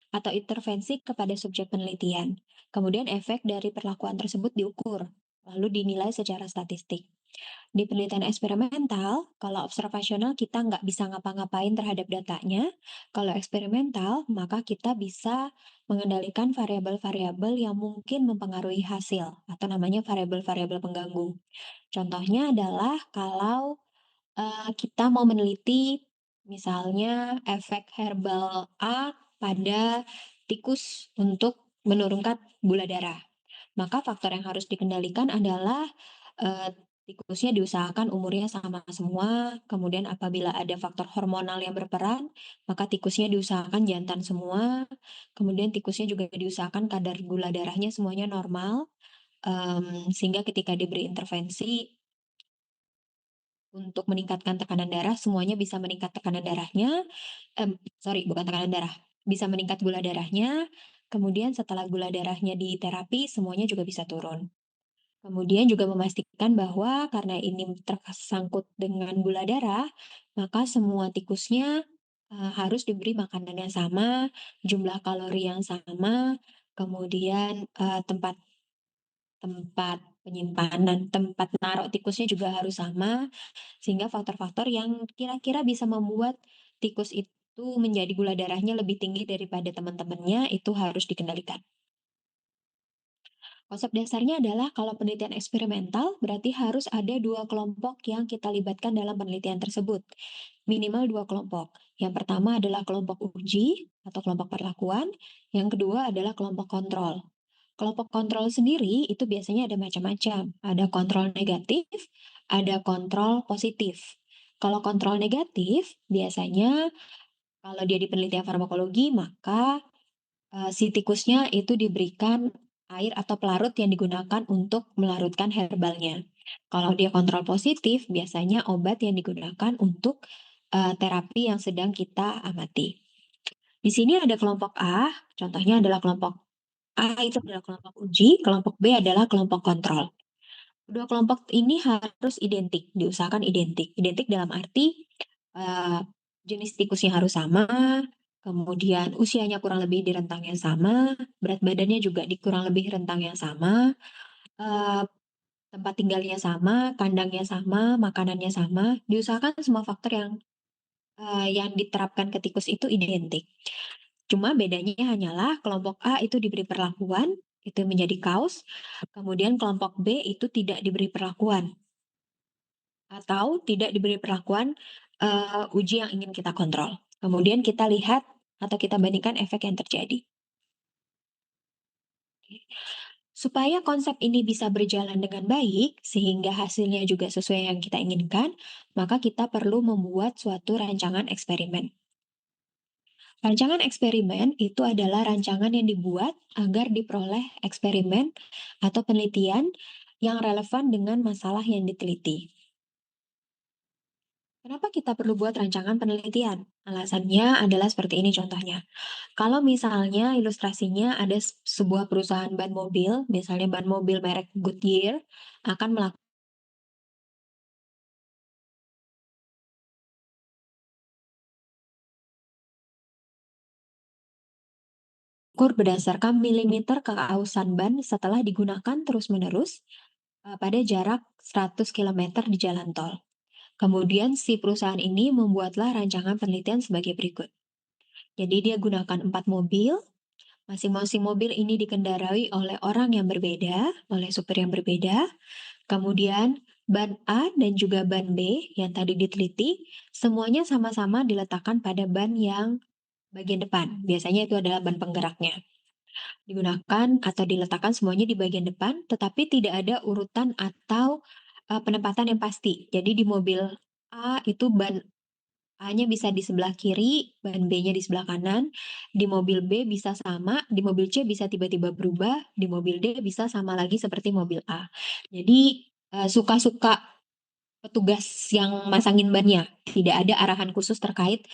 atau intervensi kepada subjek penelitian. Kemudian efek dari perlakuan tersebut diukur, lalu dinilai secara statistik. Di penelitian eksperimental, kalau observasional kita nggak bisa ngapa-ngapain terhadap datanya. Kalau eksperimental, maka kita bisa mengendalikan variabel-variabel yang mungkin mempengaruhi hasil, atau namanya variabel-variabel pengganggu. Contohnya adalah kalau kita mau meneliti misalnya efek herbal A pada tikus untuk menurunkan gula darah. Maka faktor yang harus dikendalikan adalah, eee, tikusnya diusahakan umurnya sama semua, kemudian apabila ada faktor hormonal yang berperan, maka tikusnya diusahakan jantan semua, kemudian tikusnya juga diusahakan kadar gula darahnya semuanya normal, sehingga ketika diberi intervensi untuk meningkatkan tekanan darah, semuanya bisa meningkat tekanan darahnya, sorry bukan tekanan darah, bisa meningkat gula darahnya, kemudian setelah gula darahnya diterapi, semuanya juga bisa turun. Kemudian juga memastikan bahwa karena ini tersangkut dengan gula darah, maka semua tikusnya, harus diberi makanan yang sama, jumlah kalori yang sama, kemudian, tempat tempat penyimpanan, tempat naruh tikusnya juga harus sama, sehingga faktor-faktor yang kira-kira bisa membuat tikus itu menjadi gula darahnya lebih tinggi daripada teman-temannya, itu harus dikendalikan. Konsep dasarnya adalah kalau penelitian eksperimental, berarti harus ada dua kelompok yang kita libatkan dalam penelitian tersebut. Minimal dua kelompok. Yang pertama adalah kelompok uji atau kelompok perlakuan. Yang kedua adalah kelompok kontrol. Kelompok kontrol sendiri itu biasanya ada macam-macam. Ada kontrol negatif, ada kontrol positif. Kalau kontrol negatif, biasanya kalau dia di penelitian farmakologi, maka si tikusnya itu diberikan air atau pelarut yang digunakan untuk melarutkan herbalnya. Kalau dia kontrol positif, biasanya obat yang digunakan untuk, terapi yang sedang kita amati. Di sini ada kelompok A, contohnya adalah kelompok A itu adalah kelompok uji, kelompok B adalah kelompok kontrol. Kedua kelompok ini harus identik, diusahakan identik. Identik dalam arti, eee, jenis tikusnya harus sama, kemudian usianya kurang lebih di rentang yang sama, berat badannya juga di kurang lebih rentang yang sama, eee, tempat tinggalnya sama, kandangnya sama, makanannya sama, diusahakan semua faktor yang diterapkan ke tikus itu identik. Cuma bedanya hanyalah kelompok A itu diberi perlakuan, itu menjadi kaos, kemudian kelompok B itu tidak diberi perlakuan. Atau tidak diberi perlakuan, uji yang ingin kita kontrol. Kemudian kita lihat atau kita bandingkan efek yang terjadi. Supaya konsep ini bisa berjalan dengan baik, sehingga hasilnya juga sesuai yang kita inginkan, maka kita perlu membuat suatu rancangan eksperimen. Rancangan eksperimen itu adalah rancangan yang dibuat agar diperoleh eksperimen atau penelitian yang relevan dengan masalah yang diteliti. Kenapa kita perlu buat rancangan penelitian? Alasannya adalah seperti ini contohnya. Kalau misalnya ilustrasinya ada sebuah perusahaan ban mobil, misalnya ban mobil merek Goodyear, akan mengukur berdasarkan milimeter keausan ban setelah digunakan terus-menerus pada jarak 100 kilometer di jalan tol. Kemudian si perusahaan ini membuatlah rancangan penelitian sebagai berikut. Jadi dia gunakan 4 mobil. Masing-masing mobil ini dikendarai oleh orang yang berbeda, oleh supir yang berbeda. Kemudian ban A dan juga ban B yang tadi diteliti, semuanya sama-sama diletakkan pada ban yang bagian depan. Biasanya itu adalah ban penggeraknya. Digunakan atau diletakkan semuanya di bagian depan, tetapi tidak ada urutan atau penempatan yang pasti. Jadi di mobil A itu ban A-nya bisa di sebelah kiri, ban B-nya di sebelah kanan, di mobil B bisa sama, di mobil C bisa tiba-tiba berubah, di mobil D bisa sama lagi seperti mobil A. Jadi, suka-suka petugas yang masangin bannya, tidak ada arahan khusus terkait,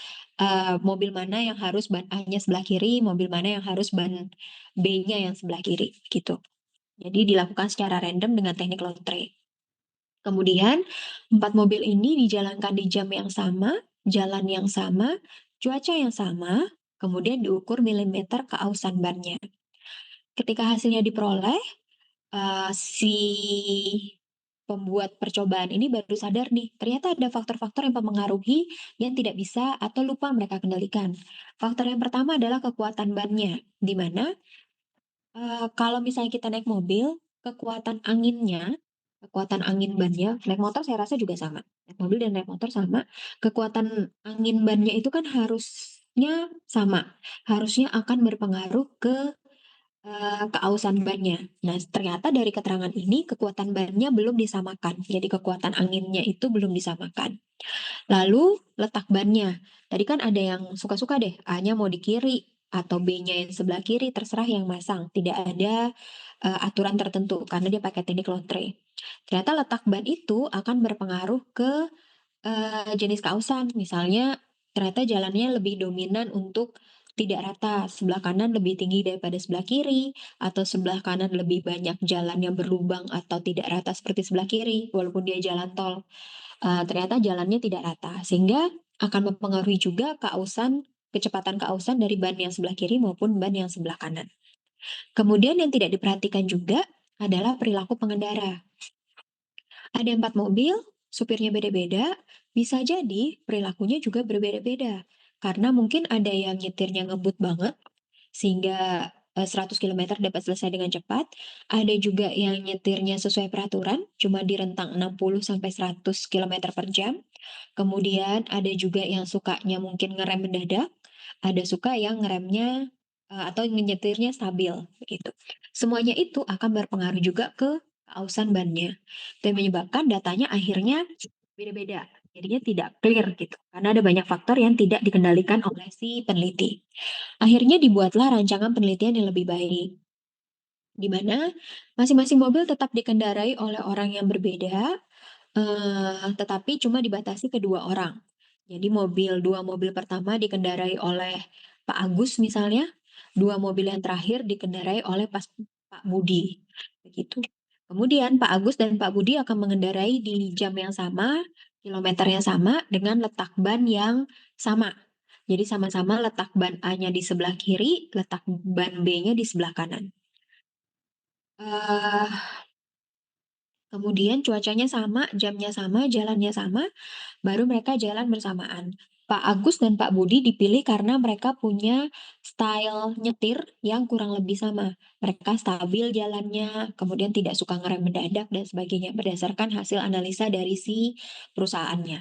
mobil mana yang harus ban A-nya sebelah kiri, mobil mana yang harus ban B-nya yang sebelah kiri, gitu. Jadi dilakukan secara random dengan teknik lotre. Kemudian, 4 mobil ini dijalankan di jam yang sama, jalan yang sama, cuaca yang sama, kemudian diukur milimeter keausan bannya. Ketika hasilnya diperoleh, si pembuat percobaan ini baru sadar nih, ternyata ada faktor-faktor yang mempengaruhi yang tidak bisa atau lupa mereka kendalikan. Faktor yang pertama adalah kekuatan bannya, di mana kalau misalnya kita naik mobil, kekuatan angin bannya, naik motor saya rasa juga sama. Naik mobil dan naik motor sama, kekuatan angin bannya itu kan harusnya sama. Harusnya akan berpengaruh ke keausan bannya. Nah, ternyata dari keterangan ini kekuatan bannya belum disamakan. Jadi kekuatan anginnya itu belum disamakan. Lalu letak bannya. Tadi kan ada yang suka-suka deh, A-nya mau di kiri atau B-nya yang sebelah kiri, terserah yang masang. Tidak ada aturan tertentu karena dia pakai teknik lotre. Ternyata letak ban itu akan berpengaruh ke jenis kausan. Misalnya ternyata jalannya lebih dominan untuk tidak rata, sebelah kanan lebih tinggi daripada sebelah kiri, atau sebelah kanan lebih banyak jalan yang berlubang atau tidak rata seperti sebelah kiri, walaupun dia jalan tol. Ternyata jalannya tidak rata, sehingga akan mempengaruhi juga kecepatan keausan dari ban yang sebelah kiri maupun ban yang sebelah kanan. Kemudian yang tidak diperhatikan juga adalah perilaku pengendara. Ada 4 mobil, supirnya beda-beda, bisa jadi perilakunya juga berbeda-beda. Karena mungkin ada yang nyetirnya ngebut banget, sehingga 100 kilometer dapat selesai dengan cepat. Ada juga yang nyetirnya sesuai peraturan, cuma di rentang 60 sampai 100 kilometer per jam. Kemudian ada juga yang sukanya mungkin ngerem mendadak, ada suka yang ngeremnya atau nyetirnya stabil gitu. Semuanya itu akan berpengaruh juga ke keausan bannya. Dan menyebabkan datanya akhirnya beda-beda. Jadinya tidak clear gitu. Karena ada banyak faktor yang tidak dikendalikan oleh si peneliti. Akhirnya dibuatlah rancangan penelitian yang lebih baik, di mana masing-masing mobil tetap dikendarai oleh orang yang berbeda, tetapi cuma dibatasi ke 2 orang. Jadi 2 mobil pertama dikendarai oleh Pak Agus misalnya, 2 mobil yang terakhir dikendarai oleh Pak Budi, begitu. Kemudian Pak Agus dan Pak Budi akan mengendarai di jam yang sama, kilometer yang sama, dengan letak ban yang sama. Jadi sama-sama letak ban A-nya di sebelah kiri, letak ban B-nya di sebelah kanan. Eh, Kemudian cuacanya sama, jamnya sama, jalannya sama, baru mereka jalan bersamaan. Pak Agus dan Pak Budi dipilih karena mereka punya style nyetir yang kurang lebih sama. Mereka stabil jalannya, kemudian tidak suka ngerem mendadak dan sebagainya berdasarkan hasil analisa dari si perusahaannya.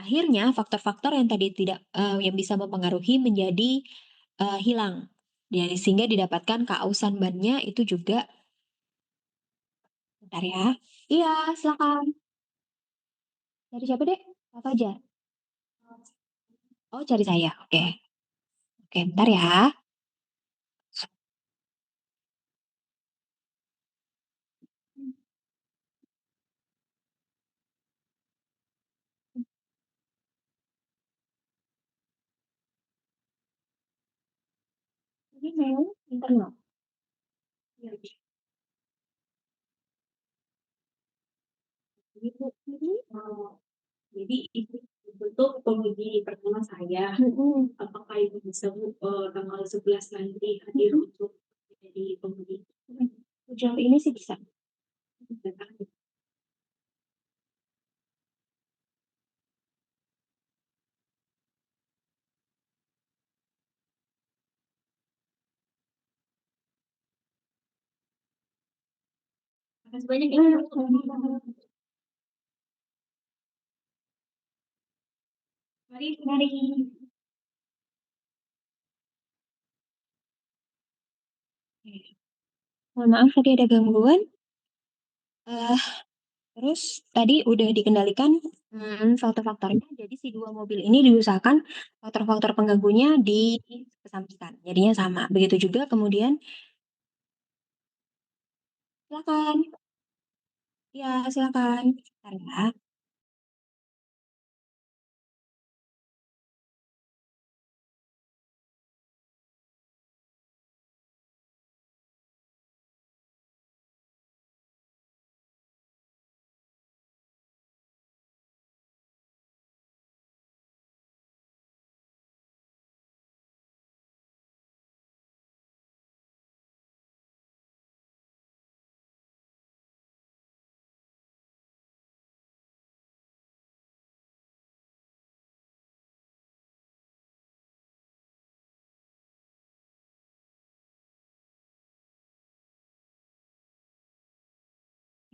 Akhirnya faktor-faktor yang tadi tidak yang bisa mempengaruhi menjadi hilang. Jadi sehingga didapatkan keausan bannya itu juga. Bentar ya. Iya, silakan. Cari siapa, Dek? Apa aja? Oh, cari saya. Oke. Oke, bentar ya. Ini memang internal. Iya, Bu. Ini, jadi itu bentuk penguji pertama saya. Apakah itu bisa tanggal 11 nanti hadir untuk jadi penguji? Sejauh ini sih bisa. Makasih banyak ya. Mari, mari. Mohon maaf tadi ada gangguan. Eh, Terus tadi udah dikendalikan faktor-faktornya. Jadi si 2 mobil ini diusahakan faktor-faktor pengganggunya dikesampingkan. Jadinya sama. Begitu juga kemudian silakan. Ya, silakan. Bentar ya.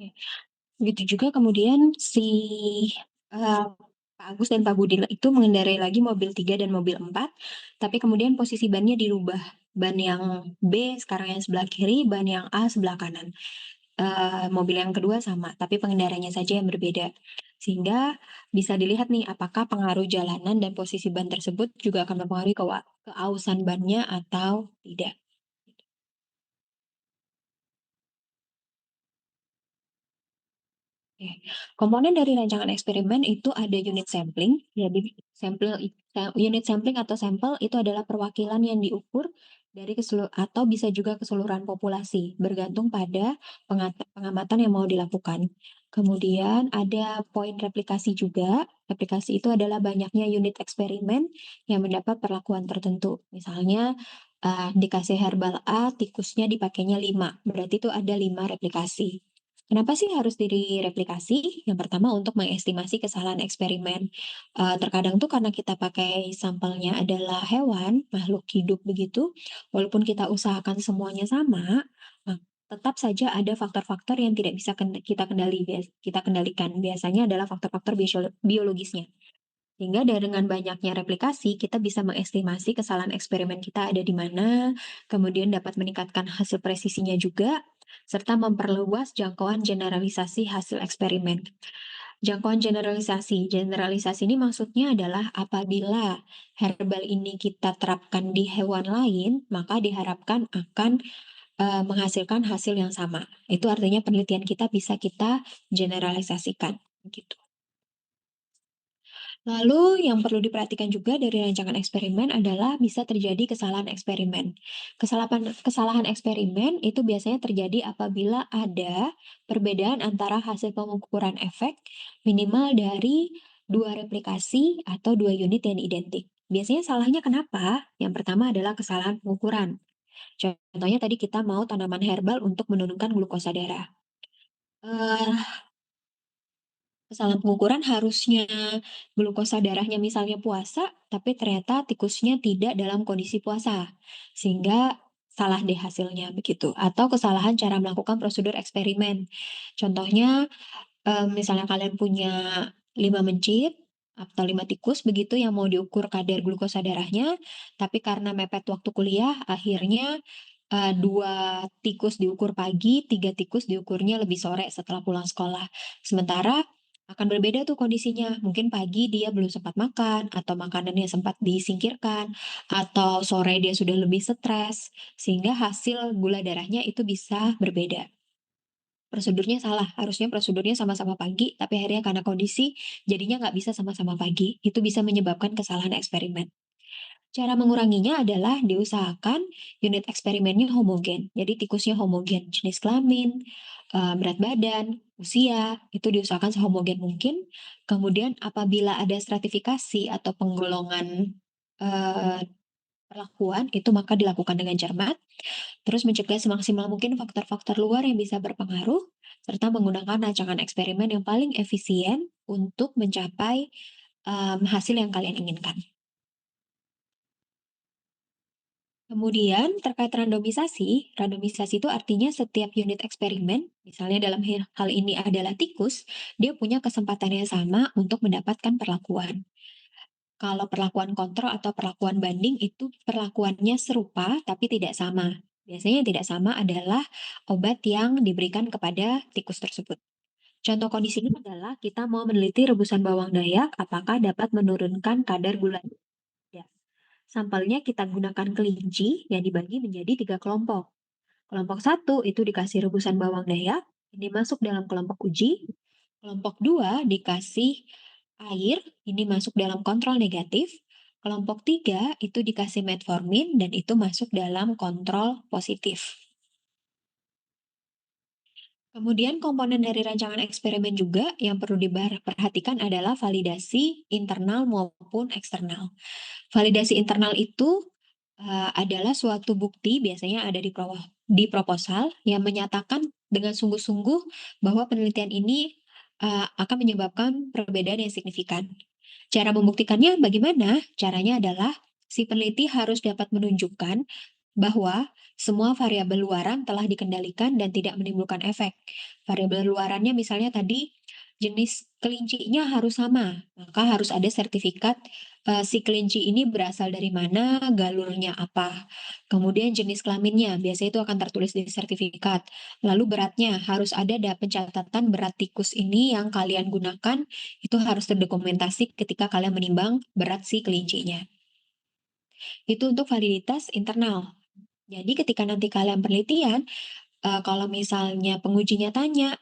Oke. Begitu juga kemudian si Pak Agus dan Pak Budi itu mengendarai lagi mobil 3 dan mobil 4, tapi kemudian posisi bannya dirubah. Ban yang B sekarang yang sebelah kiri, ban yang A sebelah kanan. Mobil yang kedua sama, tapi pengendaranya saja yang berbeda. Sehingga bisa dilihat nih apakah pengaruh jalanan dan posisi ban tersebut juga akan mempengaruhi keausan bannya atau tidak. Oke. Komponen dari rancangan eksperimen itu ada unit sampling, jadi unit sampling atau sampel itu adalah perwakilan yang diukur dari atau bisa juga keseluruhan populasi, bergantung pada pengamatan yang mau dilakukan. Kemudian ada poin replikasi juga. Replikasi itu adalah banyaknya unit eksperimen yang mendapat perlakuan tertentu. Misalnya dikasih herbal A, tikusnya dipakainya 5, berarti itu ada 5 replikasi. Kenapa sih harus direplikasi? Yang pertama untuk mengestimasi kesalahan eksperimen. Terkadang tuh karena kita pakai sampelnya adalah hewan, makhluk hidup begitu, walaupun kita usahakan semuanya sama, tetap saja ada faktor-faktor yang tidak bisa kita kendalikan. Biasanya adalah faktor-faktor biologisnya. Sehingga dengan banyaknya replikasi, kita bisa mengestimasi kesalahan eksperimen kita ada di mana, kemudian dapat meningkatkan hasil presisinya juga, serta memperluas jangkauan generalisasi hasil eksperimen. Jangkauan generalisasi. Generalisasi ini maksudnya adalah apabila herbal ini kita terapkan di hewan lain, maka diharapkan akan menghasilkan hasil yang sama. Itu artinya penelitian kita bisa kita generalisasikan. Gitu. Lalu yang perlu diperhatikan juga dari rancangan eksperimen adalah bisa terjadi kesalahan eksperimen. Kesalahan eksperimen itu biasanya terjadi apabila ada perbedaan antara hasil pengukuran efek minimal dari dua replikasi atau dua unit yang identik. Biasanya salahnya kenapa? Yang pertama adalah kesalahan pengukuran. Contohnya tadi kita mau tanaman herbal untuk menurunkan glukosa darah. Eh, Kesalahan pengukuran harusnya glukosa darahnya misalnya puasa, tapi ternyata tikusnya tidak dalam kondisi puasa. Sehingga salah deh hasilnya begitu. Atau kesalahan cara melakukan prosedur eksperimen. Contohnya misalnya kalian punya 5 mencit atau 5 tikus begitu yang mau diukur kadar glukosa darahnya, tapi karena mepet waktu kuliah, akhirnya 2 tikus diukur pagi, 3 tikus diukurnya lebih sore setelah pulang sekolah. Sementara akan berbeda tuh kondisinya. Mungkin pagi dia belum sempat makan, atau makanannya sempat disingkirkan, atau sore dia sudah lebih stres, sehingga hasil gula darahnya itu bisa berbeda. Prosedurnya salah, harusnya prosedurnya sama-sama pagi, tapi akhirnya karena kondisi jadinya nggak bisa sama-sama pagi. Itu bisa menyebabkan kesalahan eksperimen. Cara menguranginya adalah diusahakan unit eksperimennya homogen. Jadi tikusnya homogen, jenis kelamin, berat badan, usia, itu diusahakan sehomogen mungkin. Kemudian apabila ada stratifikasi atau penggolongan eh, perlakuan, itu maka dilakukan dengan cermat. Terus mencegah semaksimal mungkin faktor-faktor luar yang bisa berpengaruh, serta menggunakan rancangan eksperimen yang paling efisien untuk mencapai hasil yang kalian inginkan. Kemudian terkait randomisasi, randomisasi itu artinya setiap unit eksperimen, misalnya dalam hal ini adalah tikus, dia punya kesempatan yang sama untuk mendapatkan perlakuan. Kalau perlakuan kontrol atau perlakuan banding itu perlakuannya serupa tapi tidak sama. Biasanya yang tidak sama adalah obat yang diberikan kepada tikus tersebut. Contoh kondisinya adalah kita mau meneliti rebusan bawang dayak apakah dapat menurunkan kadar gula darah. Sampelnya kita gunakan kelinci yang dibagi menjadi 3 kelompok. Kelompok 1 itu dikasih rebusan bawang dayak, ini masuk dalam kelompok uji. Kelompok 2 dikasih air, ini masuk dalam kontrol negatif. Kelompok 3 itu dikasih metformin dan itu masuk dalam kontrol positif. Kemudian komponen dari rancangan eksperimen juga yang perlu diperhatikan adalah validasi internal maupun eksternal. Validasi internal itu adalah suatu bukti biasanya ada di proposal yang menyatakan dengan sungguh-sungguh bahwa penelitian ini akan menyebabkan perbedaan yang signifikan. Cara membuktikannya bagaimana? Caranya adalah si peneliti harus dapat menunjukkan bahwa semua variabel luaran telah dikendalikan dan tidak menimbulkan efek. Variabel luarannya misalnya tadi jenis kelincinya harus sama, maka harus ada sertifikat si kelinci ini berasal dari mana, galurnya apa. Kemudian jenis kelaminnya, biasanya itu akan tertulis di sertifikat. Lalu beratnya, harus ada pencatatan berat tikus ini yang kalian gunakan, itu harus terdokumentasi ketika kalian menimbang berat si kelincinya. Itu untuk validitas internal. Jadi ketika nanti kalian penelitian, kalau misalnya pengujinya tanya,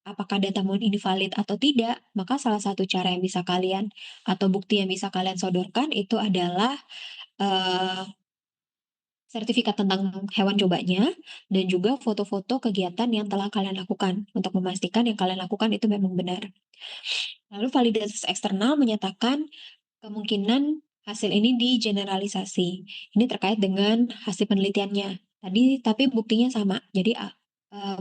apakah datamu ini valid atau tidak, maka salah satu cara yang bisa kalian atau bukti yang bisa kalian sodorkan itu adalah eh, sertifikat tentang hewan cobanya dan juga foto-foto kegiatan yang telah kalian lakukan untuk memastikan yang kalian lakukan itu memang benar. Lalu validitas eksternal menyatakan kemungkinan hasil ini digeneralisasi. Ini terkait dengan hasil penelitiannya. Tadi tapi buktinya sama. Jadi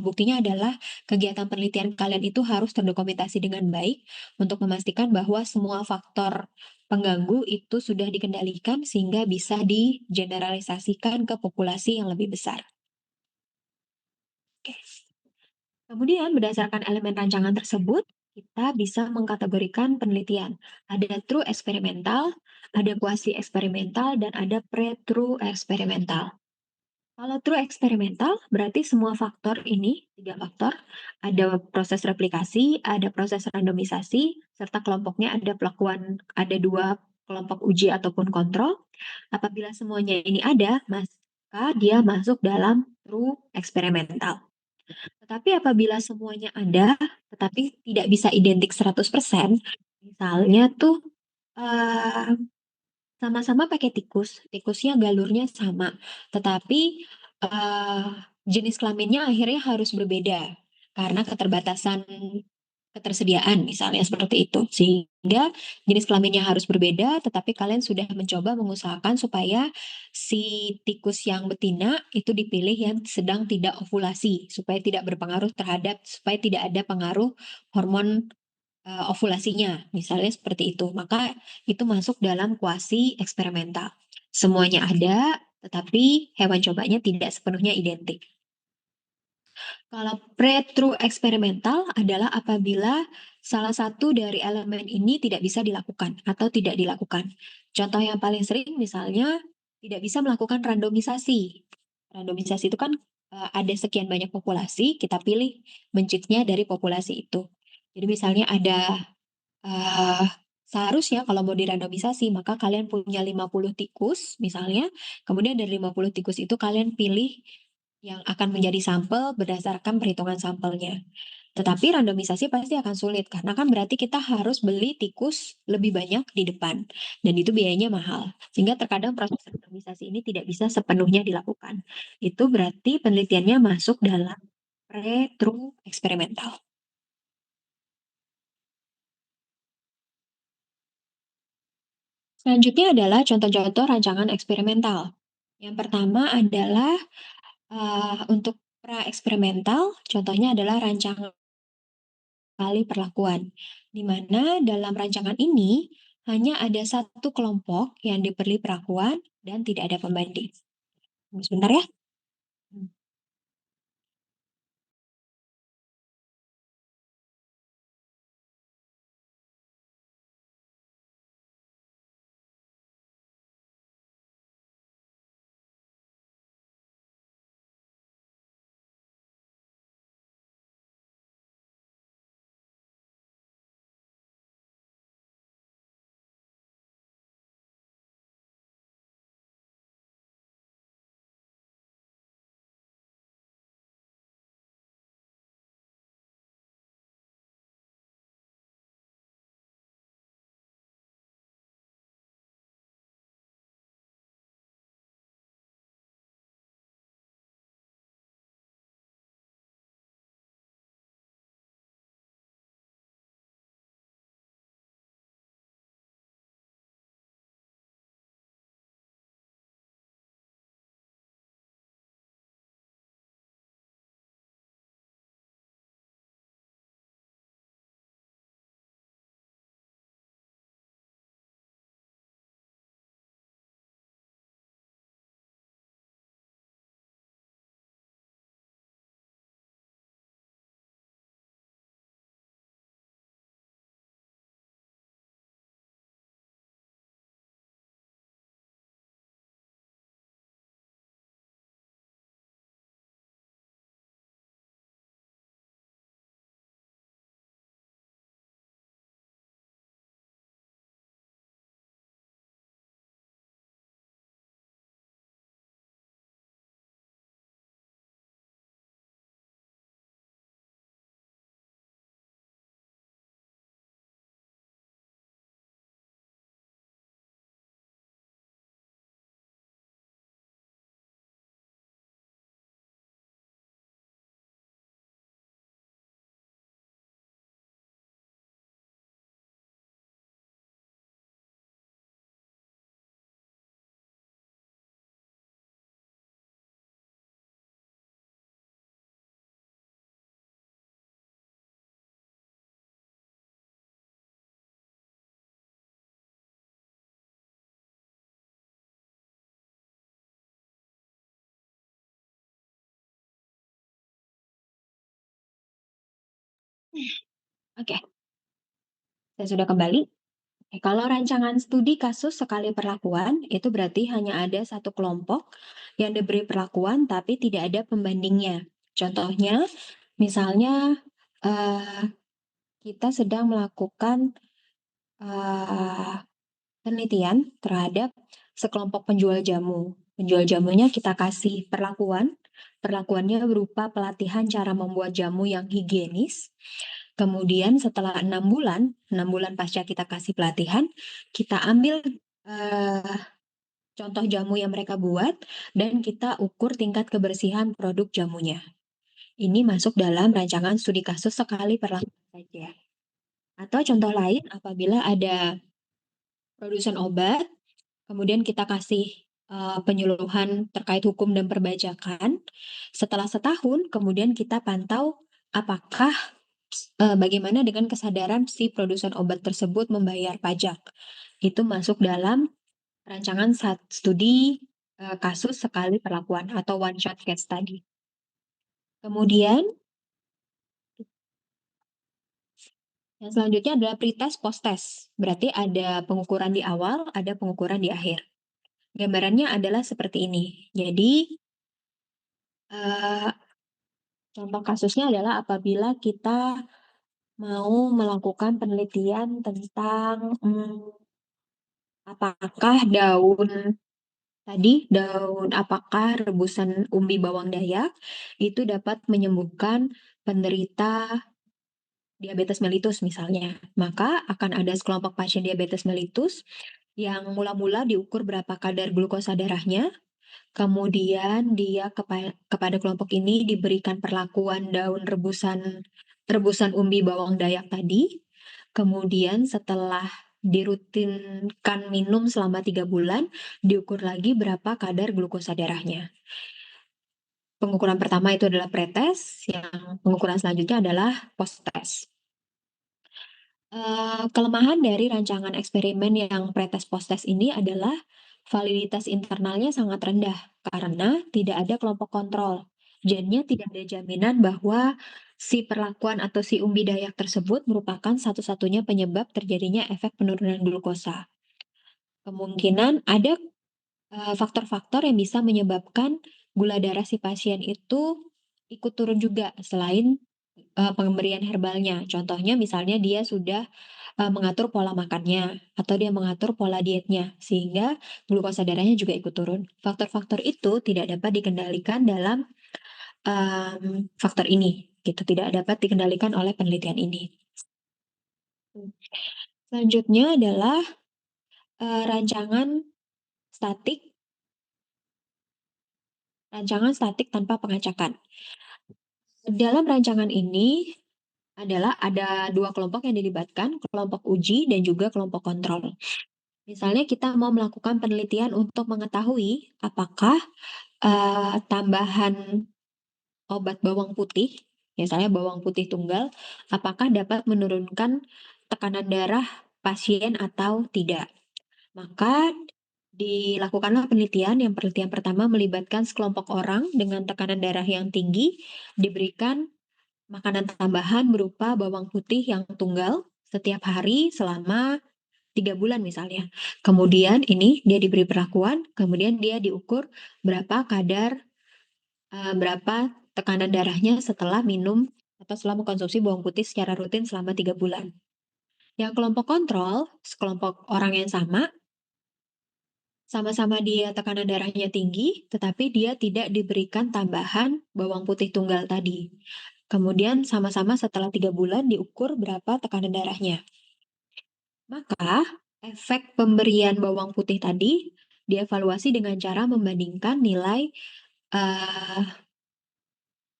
buktinya adalah kegiatan penelitian kalian itu harus terdokumentasi dengan baik untuk memastikan bahwa semua faktor pengganggu itu sudah dikendalikan sehingga bisa digeneralisasikan ke populasi yang lebih besar. Oke. Kemudian berdasarkan elemen rancangan tersebut, kita bisa mengkategorikan penelitian. Ada true eksperimental, ada quasi eksperimental, dan ada pre-true eksperimental. Kalau true eksperimental, berarti semua faktor ini, 3 faktor, ada proses replikasi, ada proses randomisasi, serta kelompoknya ada pelakuan, ada 2 kelompok uji ataupun kontrol. Apabila semuanya ini ada, maka dia masuk dalam true eksperimental. Tetapi apabila semuanya ada, tetapi tidak bisa identik 100%, misalnya tuh eh, sama-sama pakai tikus, tikusnya galurnya sama, tetapi eh, jenis kelaminnya akhirnya harus berbeda karena keterbatasan ketersediaan misalnya seperti itu. Sehingga jenis kelaminnya harus berbeda, tetapi kalian sudah mencoba mengusahakan supaya si tikus yang betina itu dipilih yang sedang tidak ovulasi, supaya tidak berpengaruh terhadap, supaya tidak ada pengaruh hormon ovulasinya, misalnya seperti itu. Maka itu masuk dalam kuasi eksperimental. Semuanya ada, tetapi hewan cobanya tidak sepenuhnya identik. Kalau pre-true eksperimental adalah apabila salah satu dari elemen ini tidak bisa dilakukan atau tidak dilakukan. Contoh yang paling sering misalnya tidak bisa melakukan randomisasi. Randomisasi itu kan ada sekian banyak populasi, kita pilih mencitnya dari populasi itu. Jadi misalnya ada eh, seharusnya kalau mau dirandomisasi maka kalian punya 50 tikus misalnya, kemudian dari 50 tikus itu kalian pilih yang akan menjadi sampel berdasarkan perhitungan sampelnya. Tetapi randomisasi pasti akan sulit karena kan berarti kita harus beli tikus lebih banyak di depan dan itu biayanya mahal. Sehingga terkadang proses randomisasi ini tidak bisa sepenuhnya dilakukan. Itu berarti penelitiannya masuk dalam pre-true eksperimental. Selanjutnya adalah contoh-contoh rancangan eksperimental. Yang pertama adalah untuk pra-eksperimental, contohnya adalah rancangan kali perlakuan, di mana dalam rancangan ini hanya ada satu kelompok yang diberi perlakuan dan tidak ada pembanding. Tunggu sebentar ya. Oke, saya sudah kembali. Kalau rancangan studi kasus sekali perlakuan, itu berarti hanya ada satu kelompok yang diberi perlakuan tapi tidak ada pembandingnya. Contohnya, misalnya eh, kita sedang melakukan eh, penelitian terhadap sekelompok penjual jamu. Penjual jamunya kita kasih perlakuan. Perlakuannya berupa pelatihan cara membuat jamu yang higienis. Kemudian setelah 6 bulan pasca kita kasih pelatihan, kita ambil eh, contoh jamu yang mereka buat dan kita ukur tingkat kebersihan produk jamunya. Ini masuk dalam rancangan studi kasus sekali perlakuan saja. Atau contoh lain, apabila ada produsen obat, kemudian kita kasih penyuluhan terkait hukum dan perbajakan. Setelah setahun, kemudian kita pantau apakah bagaimana dengan kesadaran si produsen obat tersebut membayar pajak. Itu masuk dalam rancangan studi kasus sekali perlakuan atau one shot case study. Kemudian yang selanjutnya adalah pretest post-test. Berarti ada pengukuran di awal, ada pengukuran di akhir. Gambarannya adalah seperti ini. Jadi eh, contoh kasusnya adalah apabila kita mau melakukan penelitian tentang apakah apakah rebusan umbi bawang dayak itu dapat menyembuhkan penderita diabetes mellitus misalnya. Maka akan ada sekelompok pasien diabetes mellitus yang mula-mula diukur berapa kadar glukosa darahnya, kemudian dia kepada kelompok ini diberikan perlakuan daun rebusan umbi bawang dayak tadi. Kemudian setelah dirutinkan minum selama 3 bulan, diukur lagi berapa kadar glukosa darahnya. Pengukuran pertama itu adalah pretest, yang pengukuran selanjutnya adalah post-test. Kelemahan dari rancangan eksperimen yang pretest post-test ini adalah validitas internalnya sangat rendah karena tidak ada kelompok kontrol. Jadinya tidak ada jaminan bahwa si perlakuan atau si umbi dayak tersebut merupakan satu-satunya penyebab terjadinya efek penurunan glukosa. Kemungkinan ada faktor-faktor yang bisa menyebabkan gula darah si pasien itu ikut turun juga selain pemberian herbalnya. Contohnya misalnya dia sudah mengatur pola makannya atau dia mengatur pola dietnya sehingga glukosa darahnya juga ikut turun. Faktor-faktor itu tidak dapat dikendalikan dalam faktor ini, gitu tidak dapat dikendalikan oleh penelitian ini. Selanjutnya adalah rancangan statik, rancangan statik tanpa pengacakan. Dalam rancangan ini adalah ada dua kelompok yang dilibatkan, kelompok uji dan juga kelompok kontrol. Misalnya kita mau melakukan penelitian untuk mengetahui apakah tambahan obat bawang putih, misalnya bawang putih tunggal, apakah dapat menurunkan tekanan darah pasien atau tidak. Maka dilakukanlah penelitian. Yang penelitian pertama melibatkan sekelompok orang dengan tekanan darah yang tinggi, diberikan makanan tambahan berupa bawang putih yang tunggal setiap hari selama 3 bulan misalnya. Kemudian ini dia diberi perlakuan, kemudian dia diukur berapa tekanan darahnya setelah minum atau setelah mengkonsumsi bawang putih secara rutin selama 3 bulan. Yang kelompok kontrol, sekelompok orang yang sama-sama dia tekanan darahnya tinggi, tetapi dia tidak diberikan tambahan bawang putih tunggal tadi. Kemudian sama-sama setelah 3 bulan diukur berapa tekanan darahnya. Maka efek pemberian bawang putih tadi dievaluasi dengan cara membandingkan nilai eh,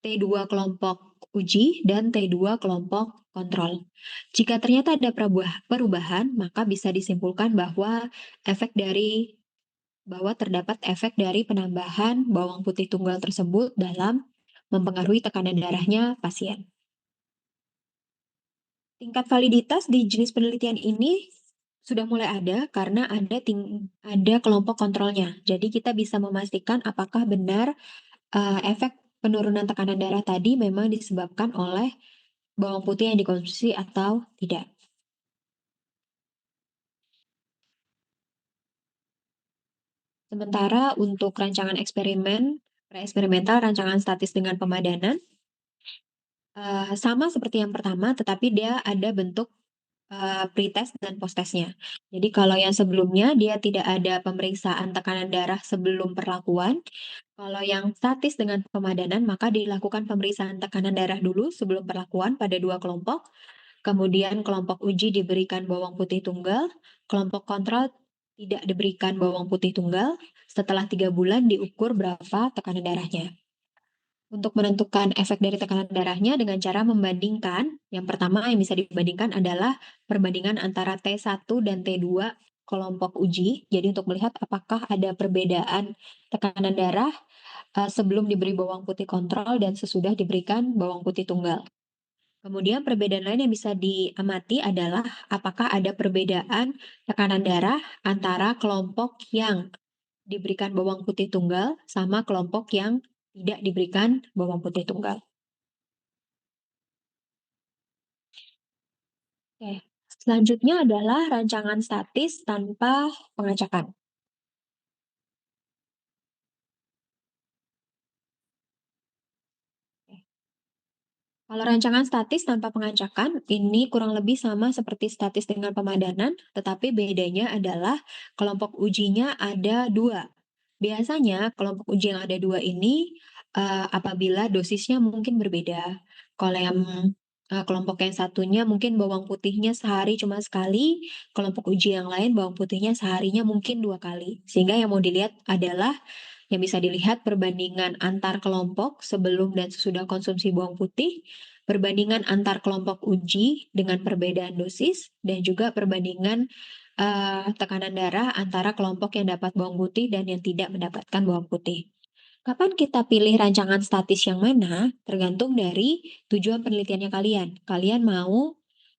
T2 kelompok uji dan T2 kelompok kontrol. Jika ternyata ada perubahan, maka bisa disimpulkan bahwa terdapat efek dari penambahan bawang putih tunggal tersebut dalam mempengaruhi tekanan darahnya pasien. Tingkat validitas di jenis penelitian ini sudah mulai ada karena ada kelompok kontrolnya. Jadi kita bisa memastikan apakah benar efek penurunan tekanan darah tadi memang disebabkan oleh bawang putih yang dikonsumsi atau tidak. Sementara untuk rancangan eksperimen, pre-eksperimental, rancangan statis dengan pemadanan, sama seperti yang pertama, tetapi dia ada bentuk pretest dan posttestnya. Jadi kalau yang sebelumnya dia tidak ada pemeriksaan tekanan darah sebelum perlakuan. Kalau yang statis dengan pemadanan, maka dilakukan pemeriksaan tekanan darah dulu sebelum perlakuan pada dua kelompok. Kemudian kelompok uji diberikan bawang putih tunggal, kelompok kontrol tidak diberikan bawang putih tunggal. Setelah 3 bulan diukur berapa tekanan darahnya. Untuk menentukan efek dari tekanan darahnya dengan cara membandingkan, yang pertama yang bisa dibandingkan adalah perbandingan antara T1 dan T2 kelompok uji. Jadi untuk melihat apakah ada perbedaan tekanan darah sebelum diberi bawang putih kontrol dan sesudah diberikan bawang putih tunggal. Kemudian perbedaan lain yang bisa diamati adalah apakah ada perbedaan tekanan darah antara kelompok yang diberikan bawang putih tunggal sama kelompok yang tidak diberikan bawang putih tunggal. Oke, selanjutnya adalah rancangan statis tanpa pengacakan. Kalau rancangan statis tanpa pengacakan, ini kurang lebih sama seperti statis dengan pemadanan, tetapi bedanya adalah kelompok ujinya ada dua. Biasanya kelompok uji yang ada dua ini apabila dosisnya mungkin berbeda. Kalau yang kelompok yang satunya mungkin bawang putihnya sehari cuma sekali, kelompok uji yang lain bawang putihnya seharinya mungkin 2 kali. Sehingga yang mau dilihat adalah yang bisa dilihat perbandingan antar kelompok sebelum dan sesudah konsumsi bawang putih, perbandingan antar kelompok uji dengan perbedaan dosis, dan juga perbandingan tekanan darah antara kelompok yang dapat bawang putih dan yang tidak mendapatkan bawang putih. Kapan kita pilih rancangan statis yang mana? Tergantung dari tujuan penelitiannya kalian. Kalian mau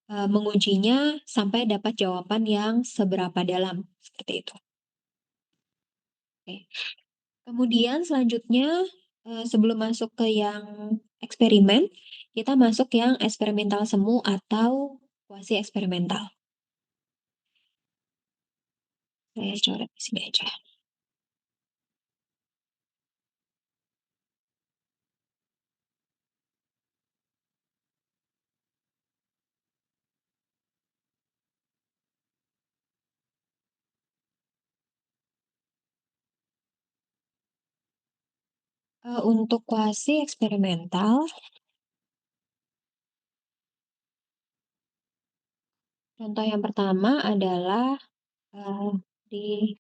mengujinya sampai dapat jawaban yang seberapa dalam, seperti itu. Oke. Kemudian selanjutnya, sebelum masuk ke yang eksperimen, kita masuk yang eksperimental semu atau kuasi eksperimental. Saya coret di sini aja. Untuk kuasi eksperimental, contoh yang pertama adalah di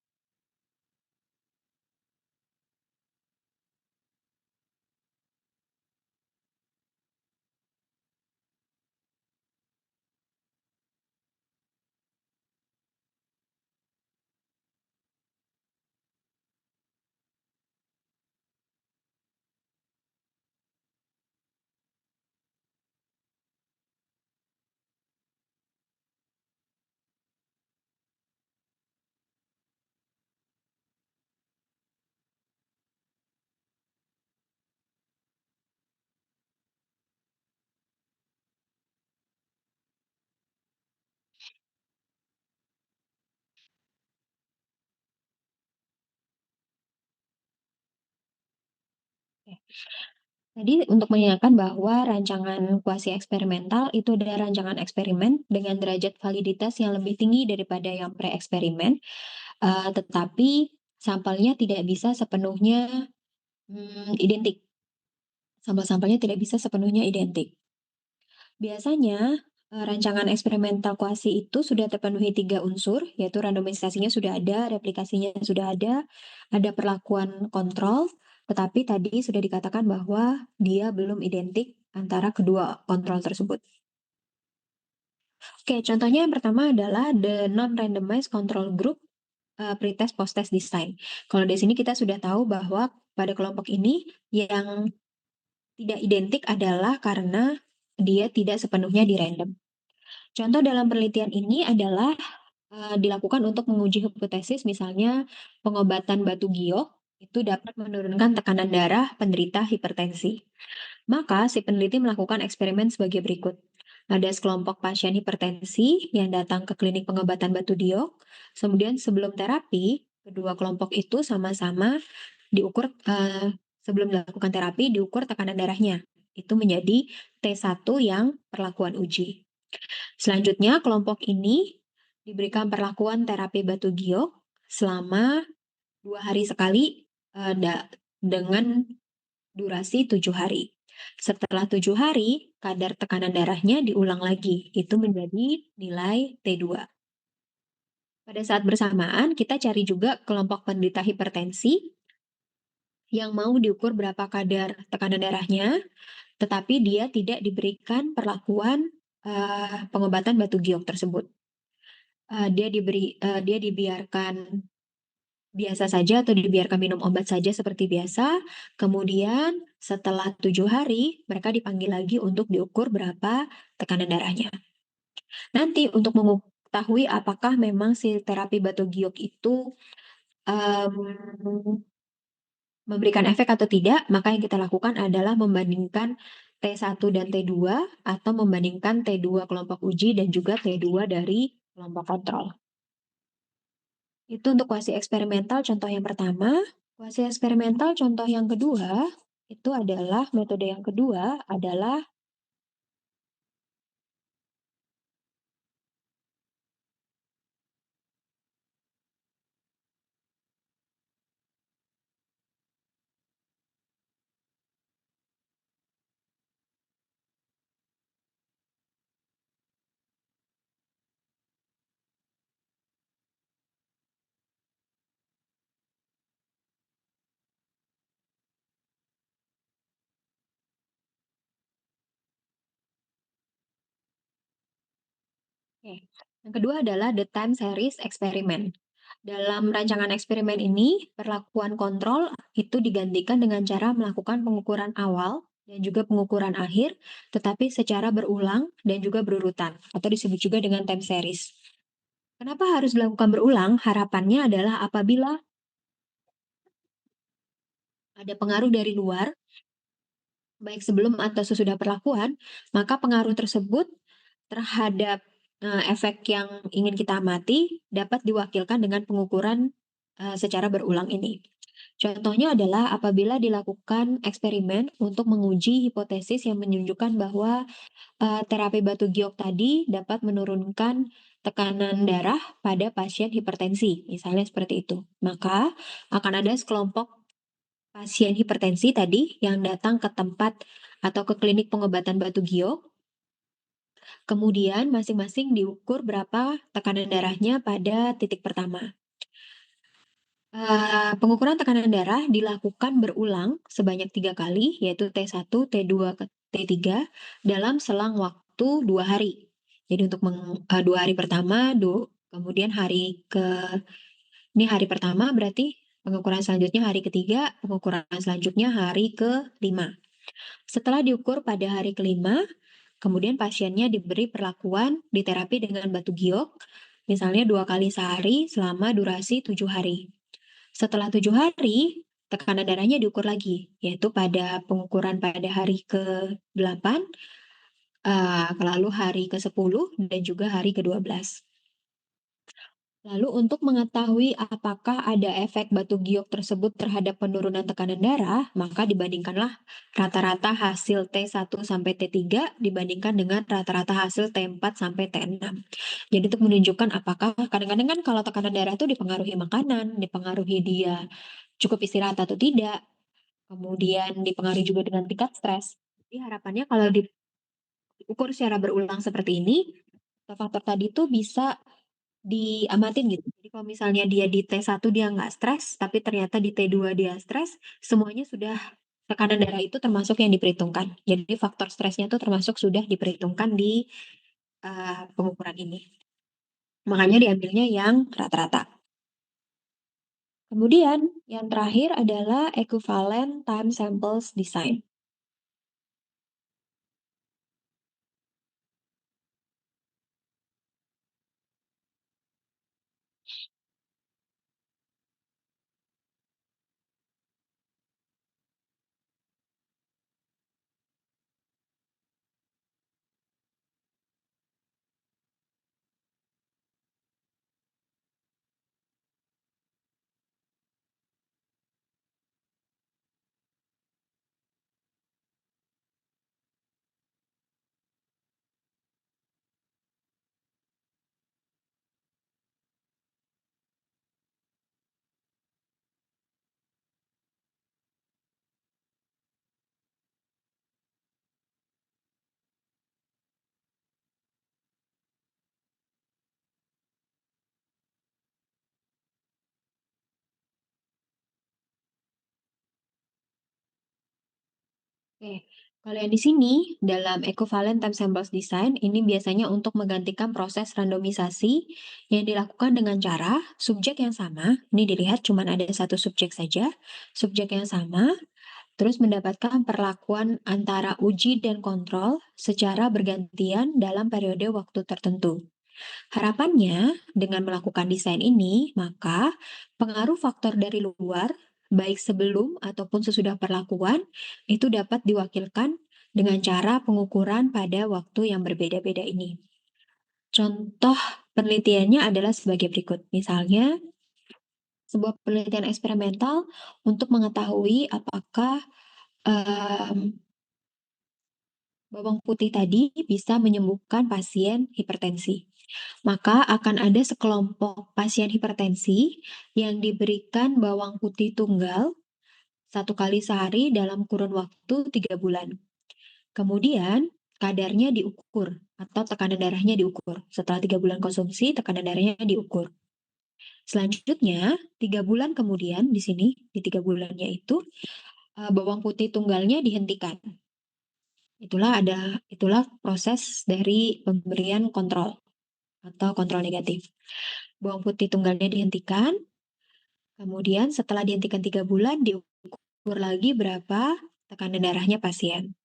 Jadi untuk mengingatkan bahwa rancangan kuasi eksperimental itu adalah rancangan eksperimen dengan derajat validitas yang lebih tinggi daripada yang pre-eksperimen, tetapi sampelnya tidak bisa sepenuhnya identik. Sampel-sampelnya tidak bisa sepenuhnya identik. Biasanya rancangan eksperimental kuasi itu sudah terpenuhi 3 unsur, yaitu randomisasinya sudah ada, replikasinya sudah ada perlakuan kontrol, tetapi tadi sudah dikatakan bahwa dia belum identik antara kedua kontrol tersebut. Oke, contohnya yang pertama adalah the non-randomized control group pretest post-test design. Kalau di sini kita sudah tahu bahwa pada kelompok ini yang tidak identik adalah karena dia tidak sepenuhnya di random. Contoh dalam penelitian ini adalah dilakukan untuk menguji hipotesis misalnya pengobatan batu giok itu dapat menurunkan tekanan darah penderita hipertensi. Maka si peneliti melakukan eksperimen sebagai berikut. Ada sekelompok pasien hipertensi yang datang ke klinik pengobatan batu giok. Kemudian sebelum terapi, kedua kelompok itu sama-sama diukur sebelum dilakukan terapi diukur tekanan darahnya. Itu menjadi T1 yang perlakuan uji. Selanjutnya, kelompok ini diberikan perlakuan terapi batu giok selama 2 hari sekali dengan durasi 7 hari. Setelah 7 hari, kadar tekanan darahnya diulang lagi. Itu menjadi nilai T2. Pada saat bersamaan, kita cari juga kelompok penderita hipertensi yang mau diukur berapa kadar tekanan darahnya, tetapi dia tidak diberikan perlakuan pengobatan batu giok tersebut. Dia dibiarkan biasa saja atau dibiarkan minum obat saja seperti biasa. Kemudian setelah 7 hari, mereka dipanggil lagi untuk diukur berapa tekanan darahnya. Nanti untuk mengetahui apakah memang si terapi batu giok itu memberikan efek atau tidak, maka yang kita lakukan adalah membandingkan T1 dan T2 atau membandingkan T2 kelompok uji dan juga T2 dari kelompok kontrol. Itu untuk kuasi eksperimental contoh yang pertama. Kuasi eksperimental contoh yang kedua, itu adalah metode yang kedua adalah Oke. Yang kedua adalah the time series experiment. Dalam rancangan eksperimen ini, perlakuan kontrol itu digantikan dengan cara melakukan pengukuran awal dan juga pengukuran akhir, tetapi secara berulang dan juga berurutan, atau disebut juga dengan time series. Kenapa harus dilakukan berulang? Harapannya adalah apabila ada pengaruh dari luar, baik sebelum atau sesudah perlakuan, maka pengaruh tersebut terhadap efek yang ingin kita amati dapat diwakilkan dengan pengukuran secara berulang ini. Contohnya adalah apabila dilakukan eksperimen untuk menguji hipotesis yang menunjukkan bahwa terapi batu giok tadi dapat menurunkan tekanan darah pada pasien hipertensi, misalnya seperti itu. Maka akan ada sekelompok pasien hipertensi tadi yang datang ke tempat atau ke klinik pengobatan batu giok. Kemudian masing-masing diukur berapa tekanan darahnya pada titik pertama. Pengukuran tekanan darah dilakukan berulang sebanyak 3 kali, yaitu T1, T2, ke T3 dalam selang waktu 2 hari. Jadi untuk 2 hari pertama, kemudian ini hari pertama berarti pengukuran selanjutnya hari ketiga, pengukuran selanjutnya hari ke-5. Setelah diukur pada hari ke-5, kemudian pasiennya diberi perlakuan diterapi dengan batu giok, misalnya 2 kali sehari selama durasi 7 hari. Setelah 7 hari, tekanan darahnya diukur lagi, yaitu pada pengukuran pada hari ke-8, lalu hari ke-10, dan juga hari ke-12. Lalu untuk mengetahui apakah ada efek batu giok tersebut terhadap penurunan tekanan darah, maka dibandingkanlah rata-rata hasil T1 sampai T3 dibandingkan dengan rata-rata hasil T4 sampai T6. Jadi untuk menunjukkan apakah kadang-kadang kan kalau tekanan darah itu dipengaruhi makanan, dipengaruhi dia cukup istirahat atau tidak, kemudian dipengaruhi juga dengan tingkat stres. Jadi harapannya kalau diukur secara berulang seperti ini, faktor tadi tuh bisa diamatin gitu. Jadi kalau misalnya dia di T1 dia nggak stres, tapi ternyata di T2 dia stres, semuanya sudah tekanan darah itu termasuk yang diperhitungkan. Jadi faktor stresnya itu termasuk sudah diperhitungkan di pengukuran ini. Makanya diambilnya yang rata-rata. Kemudian yang terakhir adalah equivalent time samples design. Oke, kalau yang di sini dalam equivalent time samples design ini biasanya untuk menggantikan proses randomisasi yang dilakukan dengan cara subjek yang sama, ini dilihat cuma ada satu subjek saja, subjek yang sama, terus mendapatkan perlakuan antara uji dan kontrol secara bergantian dalam periode waktu tertentu. Harapannya, dengan melakukan desain ini, maka pengaruh faktor dari luar, baik sebelum ataupun sesudah perlakuan, itu dapat diwakilkan dengan cara pengukuran pada waktu yang berbeda-beda ini. Contoh penelitiannya adalah sebagai berikut. Misalnya, sebuah penelitian eksperimental untuk mengetahui apakah bawang putih tadi bisa menyembuhkan pasien hipertensi. Maka akan ada sekelompok pasien hipertensi yang diberikan bawang putih tunggal 1 kali sehari dalam kurun waktu 3 bulan. Kemudian kadarnya diukur atau tekanan darahnya diukur. Setelah 3 bulan konsumsi, tekanan darahnya diukur. Selanjutnya, 3 bulan kemudian di sini, di 3 bulannya itu, bawang putih tunggalnya dihentikan. Itulah proses dari pemberian kontrol atau kontrol negatif. Bawang putih tunggalnya dihentikan, kemudian setelah dihentikan 3 bulan diukur lagi berapa tekanan darahnya pasien.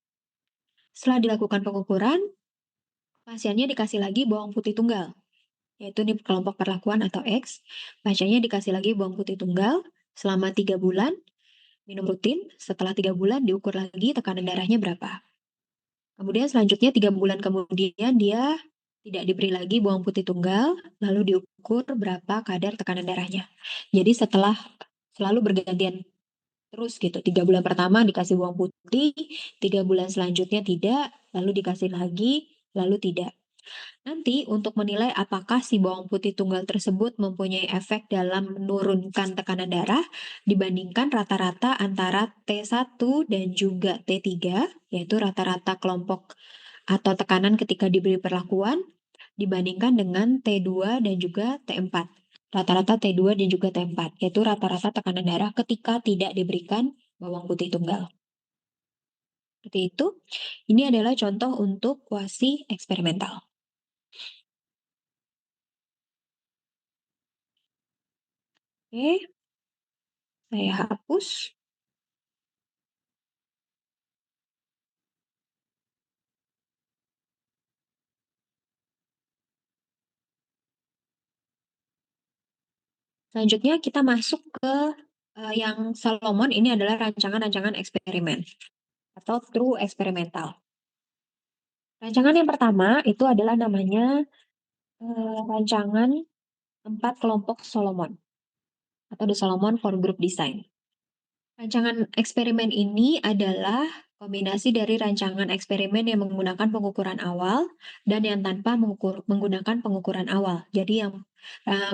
Setelah dilakukan pengukuran, pasiennya dikasih lagi bawang putih tunggal, yaitu di kelompok perlakuan atau X. Pasiennya dikasih lagi bawang putih tunggal selama 3 bulan, minum rutin. Setelah 3 bulan diukur lagi tekanan darahnya berapa. Kemudian selanjutnya 3 bulan kemudian dia tidak diberi lagi bawang putih tunggal, lalu diukur berapa kadar tekanan darahnya. Jadi setelah selalu bergantian terus gitu, 3 bulan pertama dikasih bawang putih, 3 bulan selanjutnya tidak, lalu dikasih lagi, lalu tidak. Nanti untuk menilai apakah si bawang putih tunggal tersebut mempunyai efek dalam menurunkan tekanan darah dibandingkan rata-rata antara T1 dan juga T3, yaitu rata-rata kelompok atau tekanan ketika diberi perlakuan dibandingkan dengan T2 dan juga T4. Rata-rata T2 dan juga T4, yaitu rata-rata tekanan darah ketika tidak diberikan bawang putih tunggal. Seperti itu, ini adalah contoh untuk kuasi eksperimental. Oke, saya hapus. Selanjutnya kita masuk ke yang Solomon, ini adalah rancangan-rancangan eksperimen atau true eksperimental. Rancangan yang pertama itu adalah namanya rancangan 4 kelompok Solomon atau The Solomon for Group Design. Rancangan eksperimen ini adalah kombinasi dari rancangan eksperimen yang menggunakan pengukuran awal dan yang tanpa menggunakan pengukuran awal. Jadi yang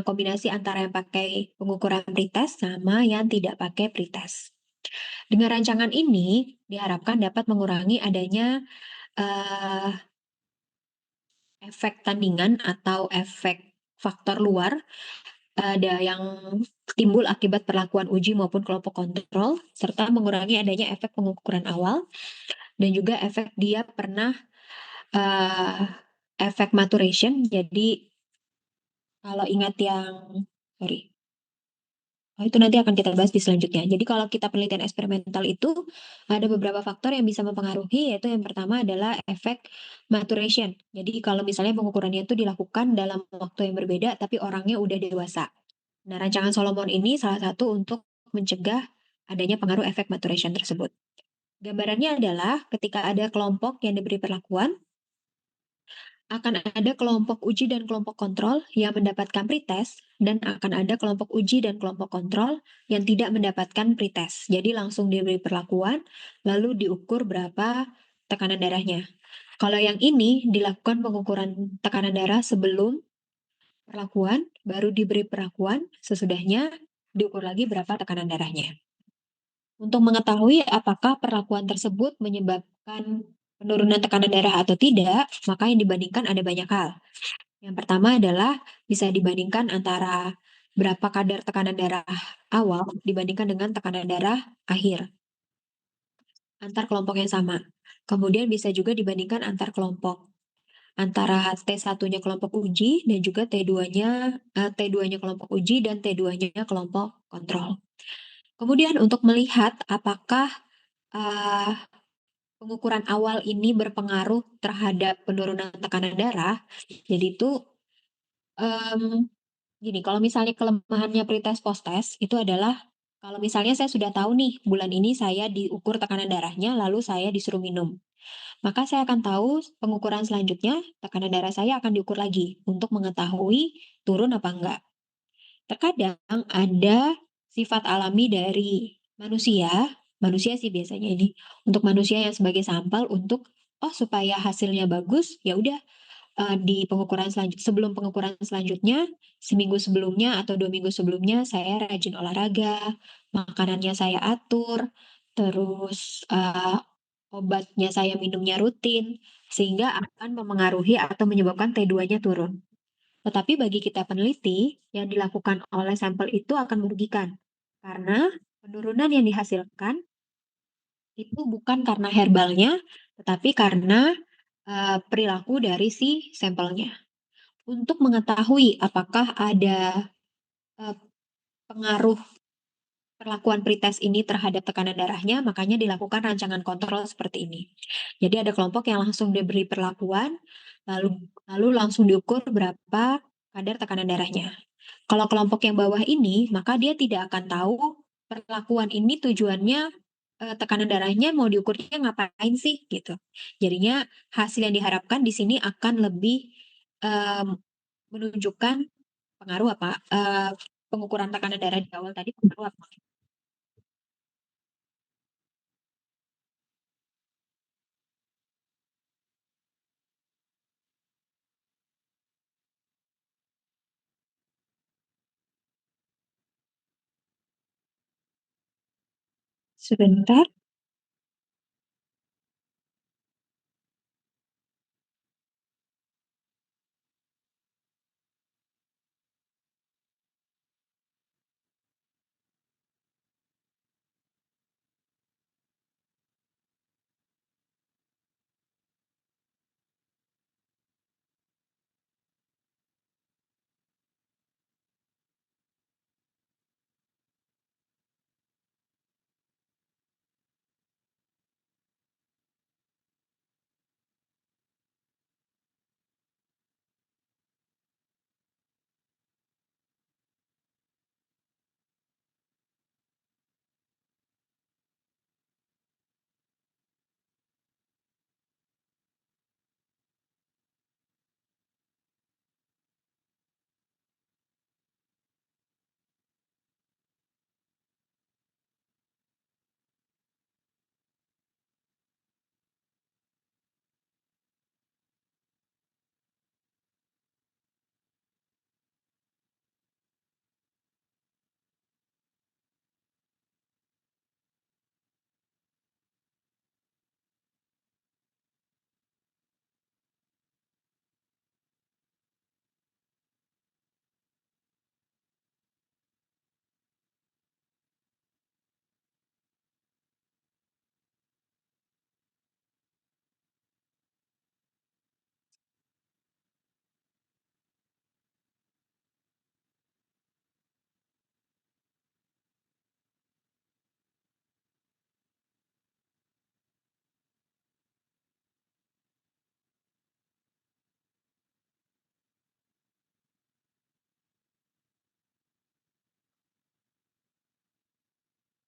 kombinasi antara yang pakai pengukuran pretest sama yang tidak pakai pretest. Dengan rancangan ini diharapkan dapat mengurangi adanya uh, efek tandingan atau efek faktor luar ada yang timbul akibat perlakuan uji maupun kelompok kontrol, serta mengurangi adanya efek pengukuran awal, dan juga efek dia pernah uh, efek maturation. Jadi kalau ingat yang, sorry, itu nanti akan kita bahas di selanjutnya. Jadi kalau kita penelitian eksperimental itu ada beberapa faktor yang bisa mempengaruhi, yaitu yang pertama adalah efek maturation. Jadi kalau misalnya pengukurannya itu dilakukan dalam waktu yang berbeda, tapi orangnya udah dewasa. Nah, rancangan Solomon ini salah satu untuk mencegah adanya pengaruh efek maturation tersebut. Gambarannya adalah ketika ada kelompok yang diberi perlakuan, akan ada kelompok uji dan kelompok kontrol yang mendapatkan pretest, dan akan ada kelompok uji dan kelompok kontrol yang tidak mendapatkan pretest. Jadi langsung diberi perlakuan, lalu diukur berapa tekanan darahnya. Kalau yang ini dilakukan pengukuran tekanan darah sebelum perlakuan, baru diberi perlakuan, sesudahnya diukur lagi berapa tekanan darahnya. Untuk mengetahui apakah perlakuan tersebut menyebabkan penurunan tekanan darah atau tidak, maka yang dibandingkan ada banyak hal. Yang pertama adalah bisa dibandingkan antara berapa kadar tekanan darah awal dibandingkan dengan tekanan darah akhir. antar kelompok yang sama. Kemudian bisa juga dibandingkan antar kelompok, antara T1-nya kelompok uji dan juga T2-nya kelompok uji dan T2-nya kelompok kontrol. Kemudian untuk melihat apakah uh, pengukuran awal ini berpengaruh terhadap penurunan tekanan darah, jadi itu em, gini, kalau misalnya kelemahannya pretest post-test itu adalah kalau misalnya saya sudah tahu nih bulan ini saya diukur tekanan darahnya lalu saya disuruh minum. Maka saya akan tahu pengukuran selanjutnya tekanan darah saya akan diukur lagi untuk mengetahui turun apa enggak. Terkadang ada sifat alami dari manusia, manusia sih biasanya ini, untuk manusia yang sebagai sampel untuk supaya hasilnya bagus, ya udah di sebelum pengukuran selanjutnya, seminggu sebelumnya atau 2 minggu sebelumnya saya rajin olahraga, makanannya saya atur, terus obatnya saya minumnya rutin, sehingga akan memengaruhi atau menyebabkan T2-nya turun. Tetapi bagi kita peneliti, yang dilakukan oleh sampel itu akan merugikan. Karena penurunan yang dihasilkan itu bukan karena herbalnya, tetapi karena perilaku dari si sampelnya. Untuk mengetahui apakah ada eh, pengaruh perlakuan pretest ini terhadap tekanan darahnya, makanya dilakukan rancangan kontrol seperti ini. Jadi ada kelompok yang langsung diberi perlakuan, lalu langsung diukur berapa kadar tekanan darahnya. Kalau kelompok yang bawah ini, maka dia tidak akan tahu perlakuan ini tujuannya tekanan darahnya mau diukurnya ngapain sih gitu. Jadinya hasil yang diharapkan di sini akan lebih em, menunjukkan pengaruh apa pengukuran tekanan darah di awal tadi pengaruh apa. Sebentar.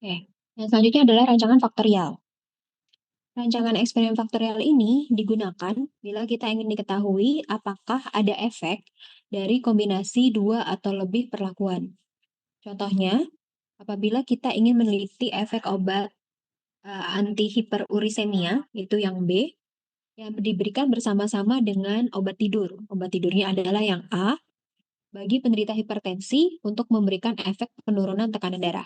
Oke. Yang selanjutnya adalah rancangan faktorial. Rancangan eksperimen faktorial ini digunakan bila kita ingin diketahui apakah ada efek dari kombinasi dua atau lebih perlakuan. Contohnya, apabila kita ingin meneliti efek obat anti hiperurisemia, itu yang B, yang diberikan bersama-sama dengan obat tidur. Obat tidurnya adalah yang A, bagi penderita hipertensi untuk memberikan efek penurunan tekanan darah.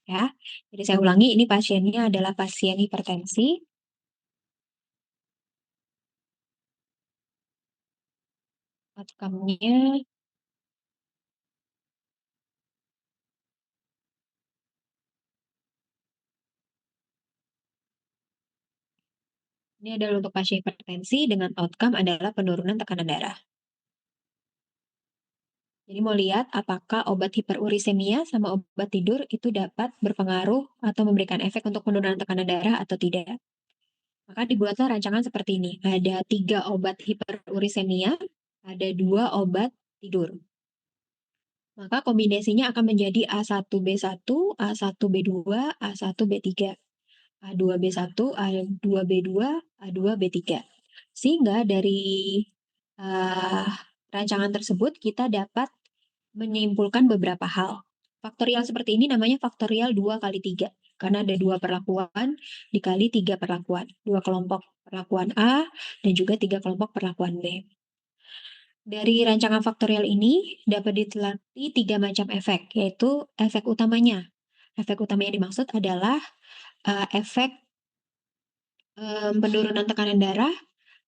Ya, jadi saya ulangi, ini pasiennya adalah pasien hipertensi. Outcome-nya Ini adalah untuk pasien hipertensi dengan outcome adalah penurunan tekanan darah. Jadi mau lihat apakah obat hiperurisemia sama obat tidur itu dapat berpengaruh atau memberikan efek untuk penurunan tekanan darah atau tidak. Maka dibuatlah rancangan seperti ini. Ada 3 obat hiperurisemia, ada 2 obat tidur. Maka kombinasinya akan menjadi A1B1, A1B2, A1B3. A2B1, A2B2, A2B3. Sehingga dari uh, rancangan tersebut kita dapat menyimpulkan beberapa hal. Faktorial seperti ini namanya faktorial 2 kali 3. Karena ada 2 perlakuan dikali 3 perlakuan. 2 kelompok perlakuan A dan juga 3 kelompok perlakuan B. Dari rancangan faktorial ini dapat diteliti 3 macam efek, yaitu efek utamanya. Efek utama yang dimaksud adalah efek penurunan tekanan darah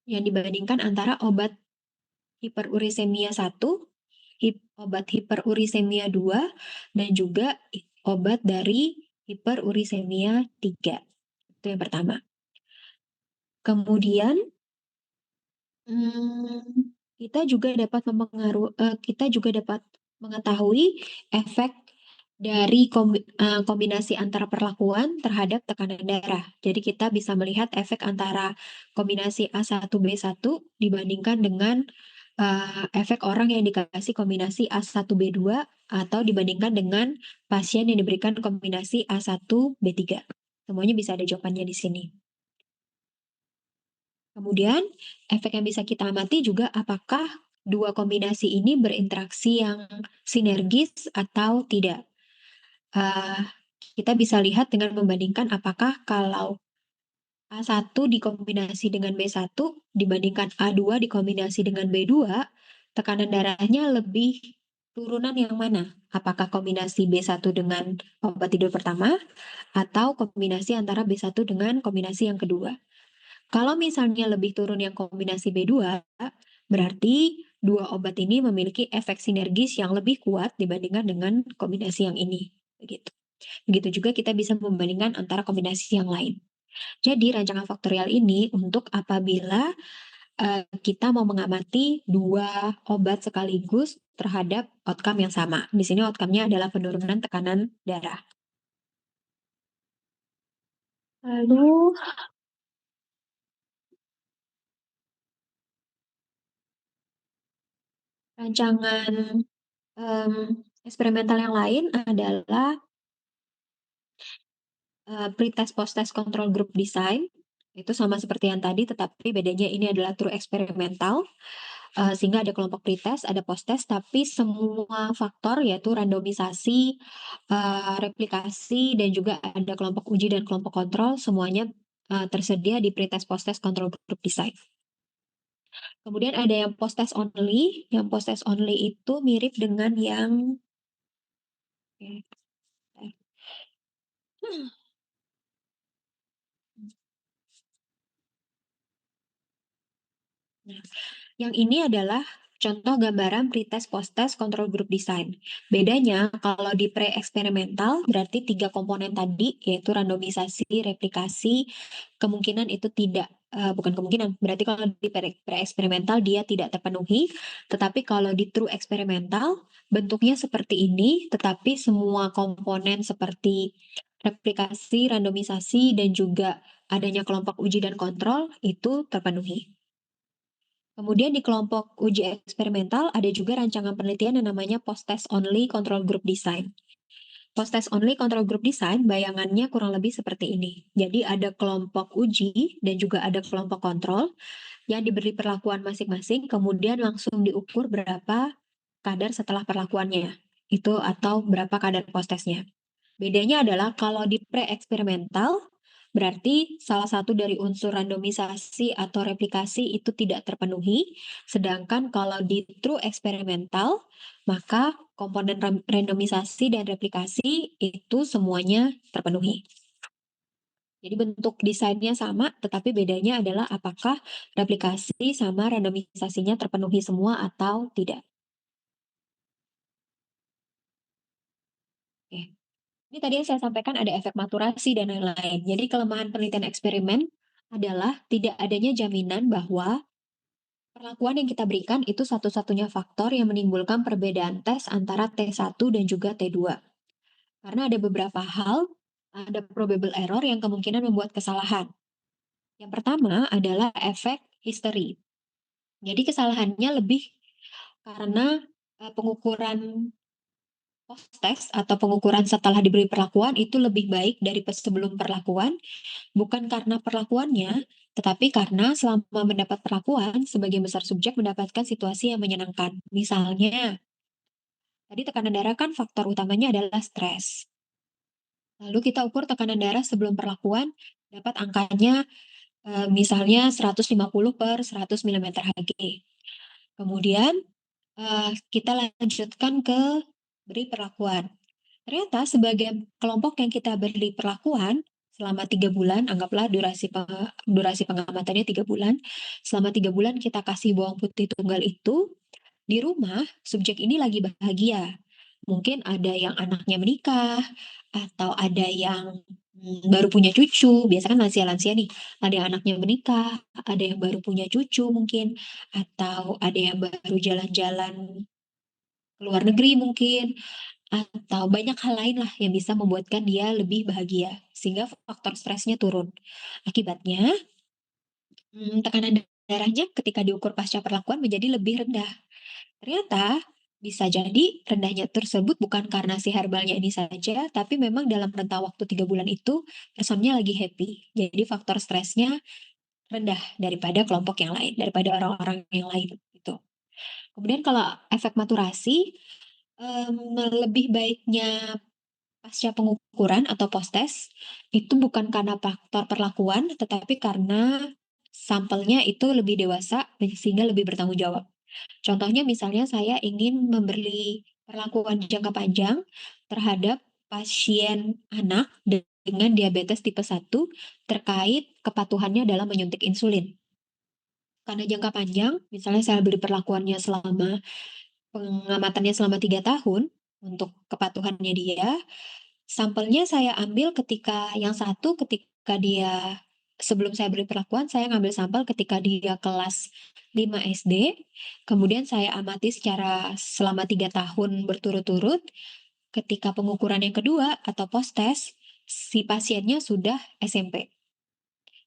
yang dibandingkan antara obat hiperurisemia 1, obat hiperurisemia 2, dan juga obat dari hiperurisemia 3. Itu yang pertama. Kemudian kita juga dapat mengetahui efek dari kombinasi antara perlakuan terhadap tekanan darah. Jadi kita bisa melihat efek antara kombinasi A1B1 dibandingkan dengan efek orang yang dikasih kombinasi A1B2 atau dibandingkan dengan pasien yang diberikan kombinasi A1B3. Semuanya bisa ada jawabannya di sini. Kemudian, efek yang bisa kita amati juga apakah 2 kombinasi ini berinteraksi yang sinergis atau tidak. Kita bisa lihat dengan membandingkan apakah kalau A1 dikombinasi dengan B1 dibandingkan A2 dikombinasi dengan B2, tekanan darahnya lebih turunan yang mana? Apakah kombinasi B1 dengan obat tidur pertama atau kombinasi antara B1 dengan kombinasi yang kedua? Kalau misalnya lebih turun yang kombinasi B2, berarti 2 obat ini memiliki efek sinergis yang lebih kuat dibandingkan dengan kombinasi yang ini. Begitu juga kita bisa membandingkan antara kombinasi yang lain. Jadi rancangan faktorial ini untuk apabila kita mau mengamati 2 obat sekaligus terhadap outcome yang sama. Di sini outcome-nya adalah penurunan tekanan darah. Lalu rancangan eksperimental yang lain adalah pretest post-test control group design. Itu sama seperti yang tadi, tetapi bedanya ini adalah true eksperimental. Sehingga ada kelompok pretest, ada post-test, tapi semua faktor yaitu randomisasi, replikasi, dan juga ada kelompok uji dan kelompok kontrol, semuanya tersedia di pretest post-test control group design. Kemudian ada yang post-test only. Yang post-test only itu mirip dengan yang Nah, yang ini adalah contoh gambaran pretest post-test control group design. Bedanya kalau di pre-eksperimental berarti 3 komponen tadi yaitu randomisasi, replikasi, kemungkinan itu tidak bukan kemungkinan, berarti kalau di pre-eksperimental dia tidak terpenuhi, tetapi kalau di true eksperimental bentuknya seperti ini, tetapi semua komponen seperti replikasi, randomisasi, dan juga adanya kelompok uji dan kontrol itu terpenuhi. Kemudian di kelompok uji eksperimental ada juga rancangan penelitian yang namanya post-test only control group design. Post-test only control group design bayangannya kurang lebih seperti ini. Jadi ada kelompok uji dan juga ada kelompok kontrol yang diberi perlakuan masing-masing, kemudian langsung diukur berapa kadar setelah perlakuannya. Itu atau berapa kadar post-testnya. Bedanya adalah kalau di pre-eksperimental, berarti salah satu dari unsur randomisasi atau replikasi itu tidak terpenuhi, sedangkan kalau di true eksperimental, maka komponen randomisasi dan replikasi itu semuanya terpenuhi. Jadi bentuk desainnya sama, tetapi bedanya adalah apakah replikasi sama randomisasinya terpenuhi semua atau tidak. Oke. Ini tadi yang saya sampaikan ada efek maturasi dan lain-lain. Jadi kelemahan penelitian eksperimen adalah tidak adanya jaminan bahwa perlakuan yang kita berikan itu satu-satunya faktor yang menimbulkan perbedaan tes antara T1 dan juga T2. Karena ada beberapa hal, ada probable error yang kemungkinan membuat kesalahan. Yang pertama adalah efek history. Jadi kesalahannya lebih karena pengukuran post-test atau pengukuran setelah diberi perlakuan itu lebih baik dari sebelum perlakuan, bukan karena perlakuannya, tetapi karena selama mendapat perlakuan, sebagian besar subjek mendapatkan situasi yang menyenangkan. Misalnya, tadi tekanan darah kan faktor utamanya adalah stres. Lalu kita ukur tekanan darah sebelum perlakuan, dapat angkanya misalnya 150 per 100 mm Hg. Kemudian kita lanjutkan ke beri perlakuan. Ternyata sebagai kelompok yang kita beri perlakuan selama 3 bulan, anggaplah durasi pengamatannya 3 bulan. Selama 3 bulan kita kasih bawang putih tunggal itu, di rumah subjek ini lagi bahagia. Mungkin ada yang anaknya menikah, atau ada yang baru punya cucu. Biasa kan lansia-lansia nih, ada yang anaknya menikah, ada yang baru punya cucu mungkin, atau ada yang baru jalan-jalan ke luar negeri mungkin, atau banyak hal lain lah yang bisa membuatkan dia lebih bahagia, sehingga faktor stresnya turun. Akibatnya, tekanan darahnya ketika diukur pasca perlakuan menjadi lebih rendah. Ternyata bisa jadi rendahnya tersebut bukan karena si herbalnya ini saja, tapi memang dalam rentang waktu 3 bulan itu personnya lagi happy. Jadi faktor stresnya rendah daripada kelompok yang lain, daripada orang-orang yang lain gitu. Kemudian kalau efek maturasi, lebih baiknya pasca pengukuran atau post-test itu bukan karena faktor perlakuan, tetapi karena sampelnya itu lebih dewasa sehingga lebih bertanggung jawab. Contohnya misalnya saya ingin memberi perlakuan jangka panjang terhadap pasien anak dengan diabetes tipe 1 terkait kepatuhannya dalam menyuntik insulin. Karena jangka panjang, misalnya saya beri perlakuannya selama pengamatannya selama 3 tahun untuk kepatuhannya dia, sampelnya saya ambil ketika yang satu ketika dia sebelum saya beri perlakuan, saya ngambil sampel ketika dia kelas 5 SD, kemudian saya amati secara selama 3 tahun berturut-turut, ketika pengukuran yang kedua atau post-test, si pasiennya sudah SMP.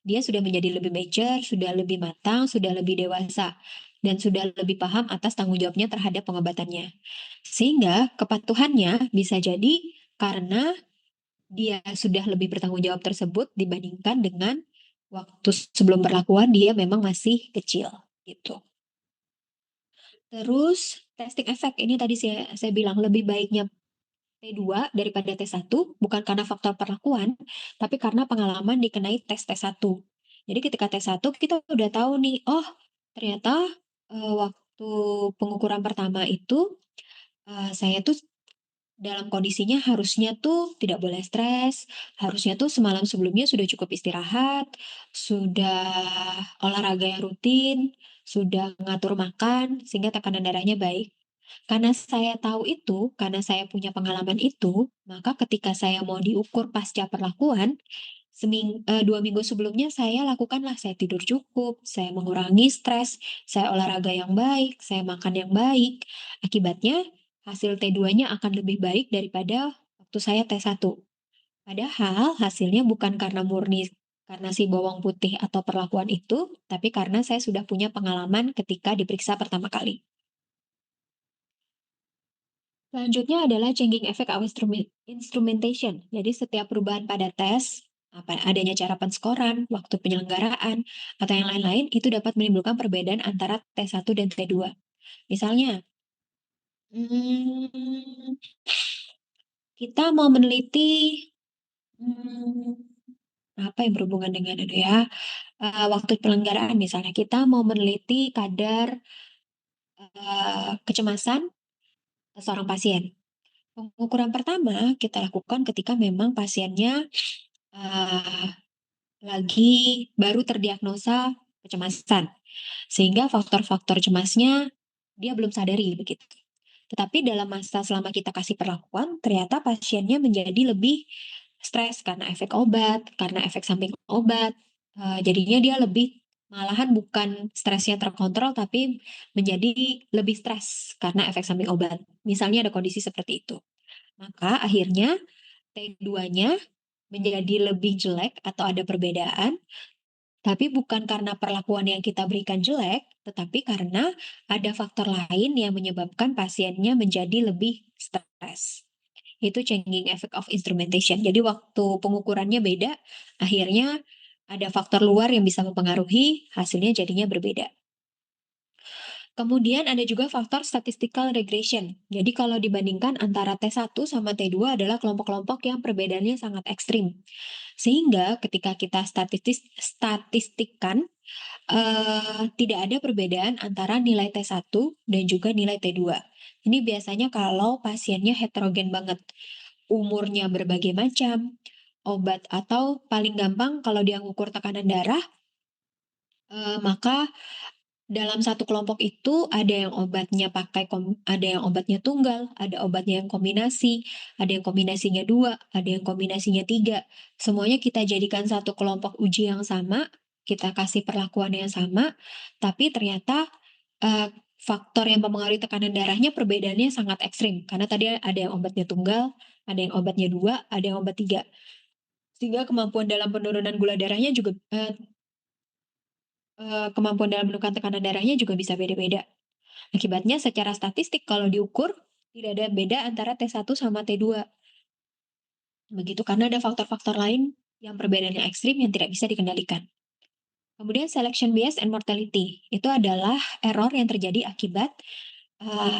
Dia sudah menjadi lebih mature, sudah lebih matang, sudah lebih dewasa, dan sudah lebih paham atas tanggung jawabnya terhadap pengobatannya. Sehingga kepatuhannya bisa jadi karena dia sudah lebih bertanggung jawab tersebut dibandingkan dengan waktu sebelum perlakuan dia memang masih kecil gitu. Terus testing effect ini tadi saya bilang lebih baiknya T2 daripada T1 bukan karena faktor perlakuan, tapi karena pengalaman dikenai tes T1. Jadi ketika T1 kita udah tahu nih, oh ternyata waktu pengukuran pertama itu saya tuh dalam kondisinya harusnya tuh tidak boleh stres, harusnya tuh semalam sebelumnya sudah cukup istirahat, sudah olahraga yang rutin, sudah ngatur makan, sehingga tekanan darahnya baik. Karena saya tahu itu, karena saya punya pengalaman itu, maka ketika saya mau diukur pasca perlakuan, 2 minggu sebelumnya saya lakukanlah, saya tidur cukup, saya mengurangi stres, saya olahraga yang baik, saya makan yang baik. Akibatnya hasil T2-nya akan lebih baik daripada waktu saya T1. Padahal hasilnya bukan karena murni karena si bawang putih atau perlakuan itu, tapi karena saya sudah punya pengalaman ketika diperiksa pertama kali. Selanjutnya adalah changing effect of instrumentation. Jadi setiap perubahan pada tes, adanya cara penskoran, waktu penyelenggaraan, atau yang lain-lain, itu dapat menimbulkan perbedaan antara T1 dan T2. Misalnya, hmm, kita mau meneliti apa yang berhubungan dengan itu ya, waktu penyelenggaraan misalnya, kita mau meneliti kadar kecemasan seorang pasien. Pengukuran pertama kita lakukan ketika memang pasiennya uh, lagi baru terdiagnosa kecemasan, sehingga faktor-faktor cemasnya dia belum sadari begitu. Tetapi dalam masa selama kita kasih perlakuan, ternyata pasiennya menjadi lebih stres karena efek obat, karena efek samping obat. Jadinya dia lebih malahan bukan stresnya terkontrol tapi menjadi lebih stres karena efek samping obat. Misalnya ada kondisi seperti itu. Maka akhirnya T2-nya menjadi lebih jelek atau ada perbedaan, tapi bukan karena perlakuan yang kita berikan jelek, tetapi karena ada faktor lain yang menyebabkan pasiennya menjadi lebih stres. Itu changing effect of instrumentation. Jadi waktu pengukurannya beda, akhirnya ada faktor luar yang bisa mempengaruhi, hasilnya jadinya berbeda. Kemudian ada juga faktor statistical regression. Jadi kalau dibandingkan antara T1 sama T2 adalah kelompok-kelompok yang perbedaannya sangat ekstrim. Sehingga ketika kita statistikkan, tidak ada perbedaan antara nilai T1 dan juga nilai T2. Ini biasanya kalau pasiennya heterogen banget, umurnya berbagai macam, obat atau paling gampang kalau dia ngukur tekanan darah, maka dalam satu kelompok itu ada yang obatnya ada yang obatnya tunggal, ada obatnya yang kombinasi, ada yang kombinasinya 2, ada yang kombinasinya 3. Semuanya kita jadikan satu kelompok uji yang sama, kita kasih perlakuan yang sama, tapi ternyata faktor yang mempengaruhi tekanan darahnya perbedaannya sangat ekstrim. Karena tadi ada yang obatnya tunggal, ada yang obatnya 2, ada yang obat 3. Sehingga kemampuan dalam penurunan gula darahnya juga kemampuan dalam menurunkan tekanan darahnya juga bisa beda-beda. Akibatnya secara statistik kalau diukur tidak ada beda antara T1 sama T2. Begitu karena ada faktor-faktor lain yang perbedaannya ekstrim yang tidak bisa dikendalikan. Kemudian selection bias and mortality itu adalah error yang terjadi akibat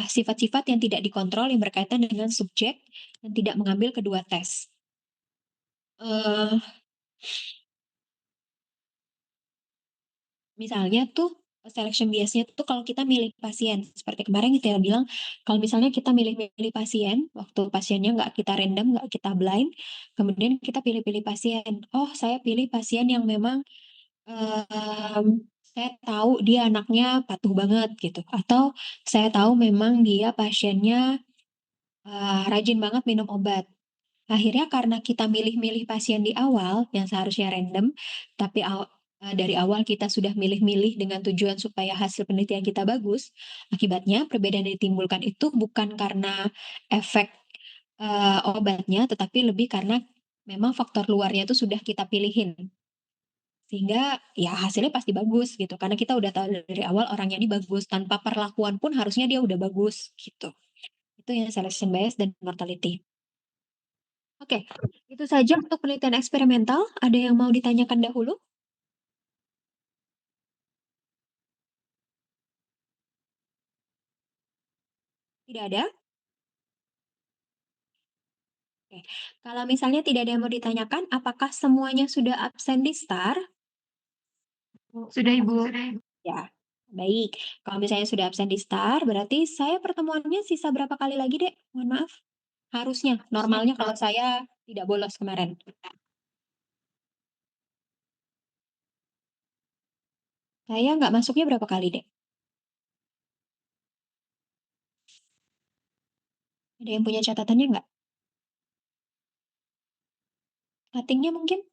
sifat-sifat yang tidak dikontrol yang berkaitan dengan subjek yang tidak mengambil kedua tes. Uh, Misalnya tuh selection biasnya tuh kalau kita milih pasien, seperti kemarin kita bilang, kalau misalnya kita milih-milih pasien, waktu pasiennya nggak kita random, nggak kita blind, kemudian kita pilih-pilih pasien. Oh, saya pilih pasien yang memang em, saya tahu dia anaknya patuh banget gitu, atau saya tahu memang dia pasiennya rajin banget minum obat. Akhirnya karena kita milih-milih pasien di awal yang seharusnya random, tapi dari awal kita sudah milih-milih dengan tujuan supaya hasil penelitian kita bagus, akibatnya perbedaan yang ditimbulkan itu bukan karena efek obatnya, tetapi lebih karena memang faktor luarnya itu sudah kita pilihin. Sehingga ya hasilnya pasti bagus gitu, karena kita udah tahu dari awal orangnya ini bagus, tanpa perlakuan pun harusnya dia udah bagus gitu. Itu yang selection bias dan mortality. Oke, itu saja untuk penelitian eksperimental. Ada yang mau ditanyakan dahulu? Tidak ada? Oke. Kalau misalnya tidak ada yang mau ditanyakan, apakah semuanya sudah absen di STAR? Sudah, Ibu. Ya, baik. Kalau misalnya sudah absen di STAR, berarti saya pertemuannya sisa berapa kali lagi, Dek? Mohon maaf. Harusnya, normalnya kalau saya tidak bolos kemarin. Saya nggak masuknya berapa kali, Dek? Ada yang punya catatannya nggak? Cuttingnya mungkin?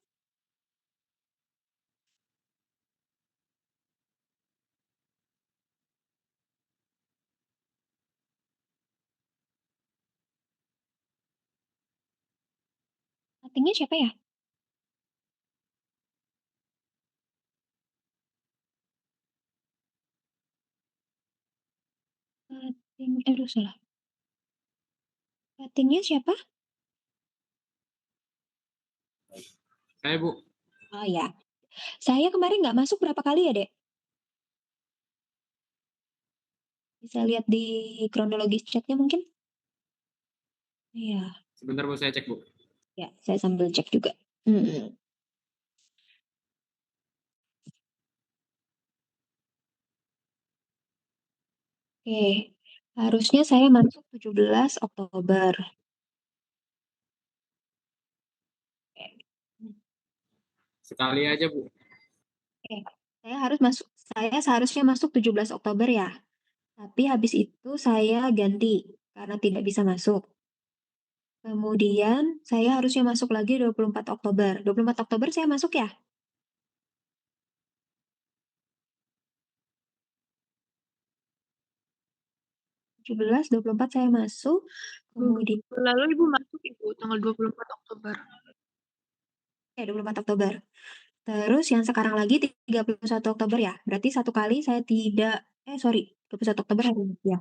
Cuttingnya siapa ya? Aduh, salah. Cuttingnya siapa? Saya, Bu. Oh ya, saya kemarin nggak masuk berapa kali ya, Dek? Bisa lihat di kronologis chatnya mungkin? Iya, Sebentar, Bu, saya cek, Bu. ya, saya sambil cek juga. Hmm. Oke, harusnya saya masuk 17 Oktober. Oke. Sekali aja, Bu. Oke, saya seharusnya masuk 17 Oktober ya. Tapi habis itu saya ganti karena tidak bisa masuk. Kemudian saya harusnya masuk lagi 24 Oktober. 24 Oktober saya masuk ya? 17, 24 saya masuk. Kemudian Lalu Ibu masuk Ibu tanggal 24 Oktober. ya 24 Oktober. Terus yang sekarang lagi 31 Oktober ya. Berarti satu kali saya tidak, sorry, 31 Oktober hari ini ya.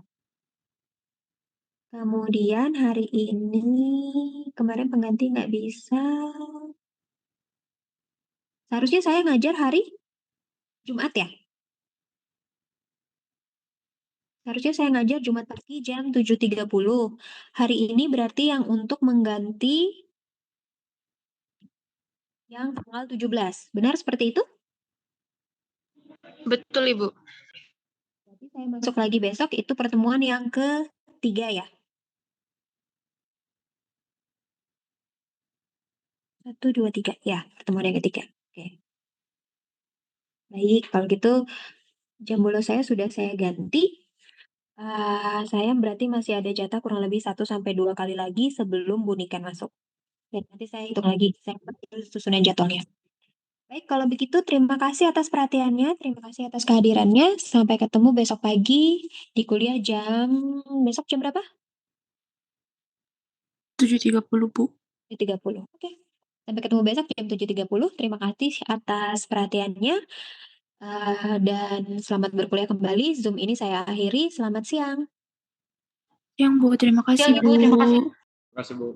Kemudian hari ini, kemarin pengganti nggak bisa. Seharusnya saya ngajar hari Jumat ya. Seharusnya saya ngajar Jumat pagi jam 7.30. Hari ini berarti yang untuk mengganti yang tanggal 17. Benar seperti itu? Betul Ibu. Berarti saya masuk lagi besok, itu pertemuan yang ketiga ya. 1, 2, 3. Ya, pertemuan yang ketiga. Oke. Baik, kalau gitu jam bolos saya sudah saya ganti. Saya berarti masih ada jatah kurang lebih 1 sampai 2 kali lagi sebelum Bu Niken masuk. Dan nanti saya hitung lagi, saya susunan jadwalnya. Baik, kalau begitu terima kasih atas perhatiannya, terima kasih atas kehadirannya. Sampai ketemu besok pagi di kuliah besok jam berapa? 7.30 Bu. 7.30. Oke. Sampai ketemu besok jam 7.30. Terima kasih atas perhatiannya. Dan selamat berkuliah kembali. Zoom ini saya akhiri. Selamat siang. Yang Bu, terima kasih Siang, Ibu. Terima kasih. Terima kasih, Bu.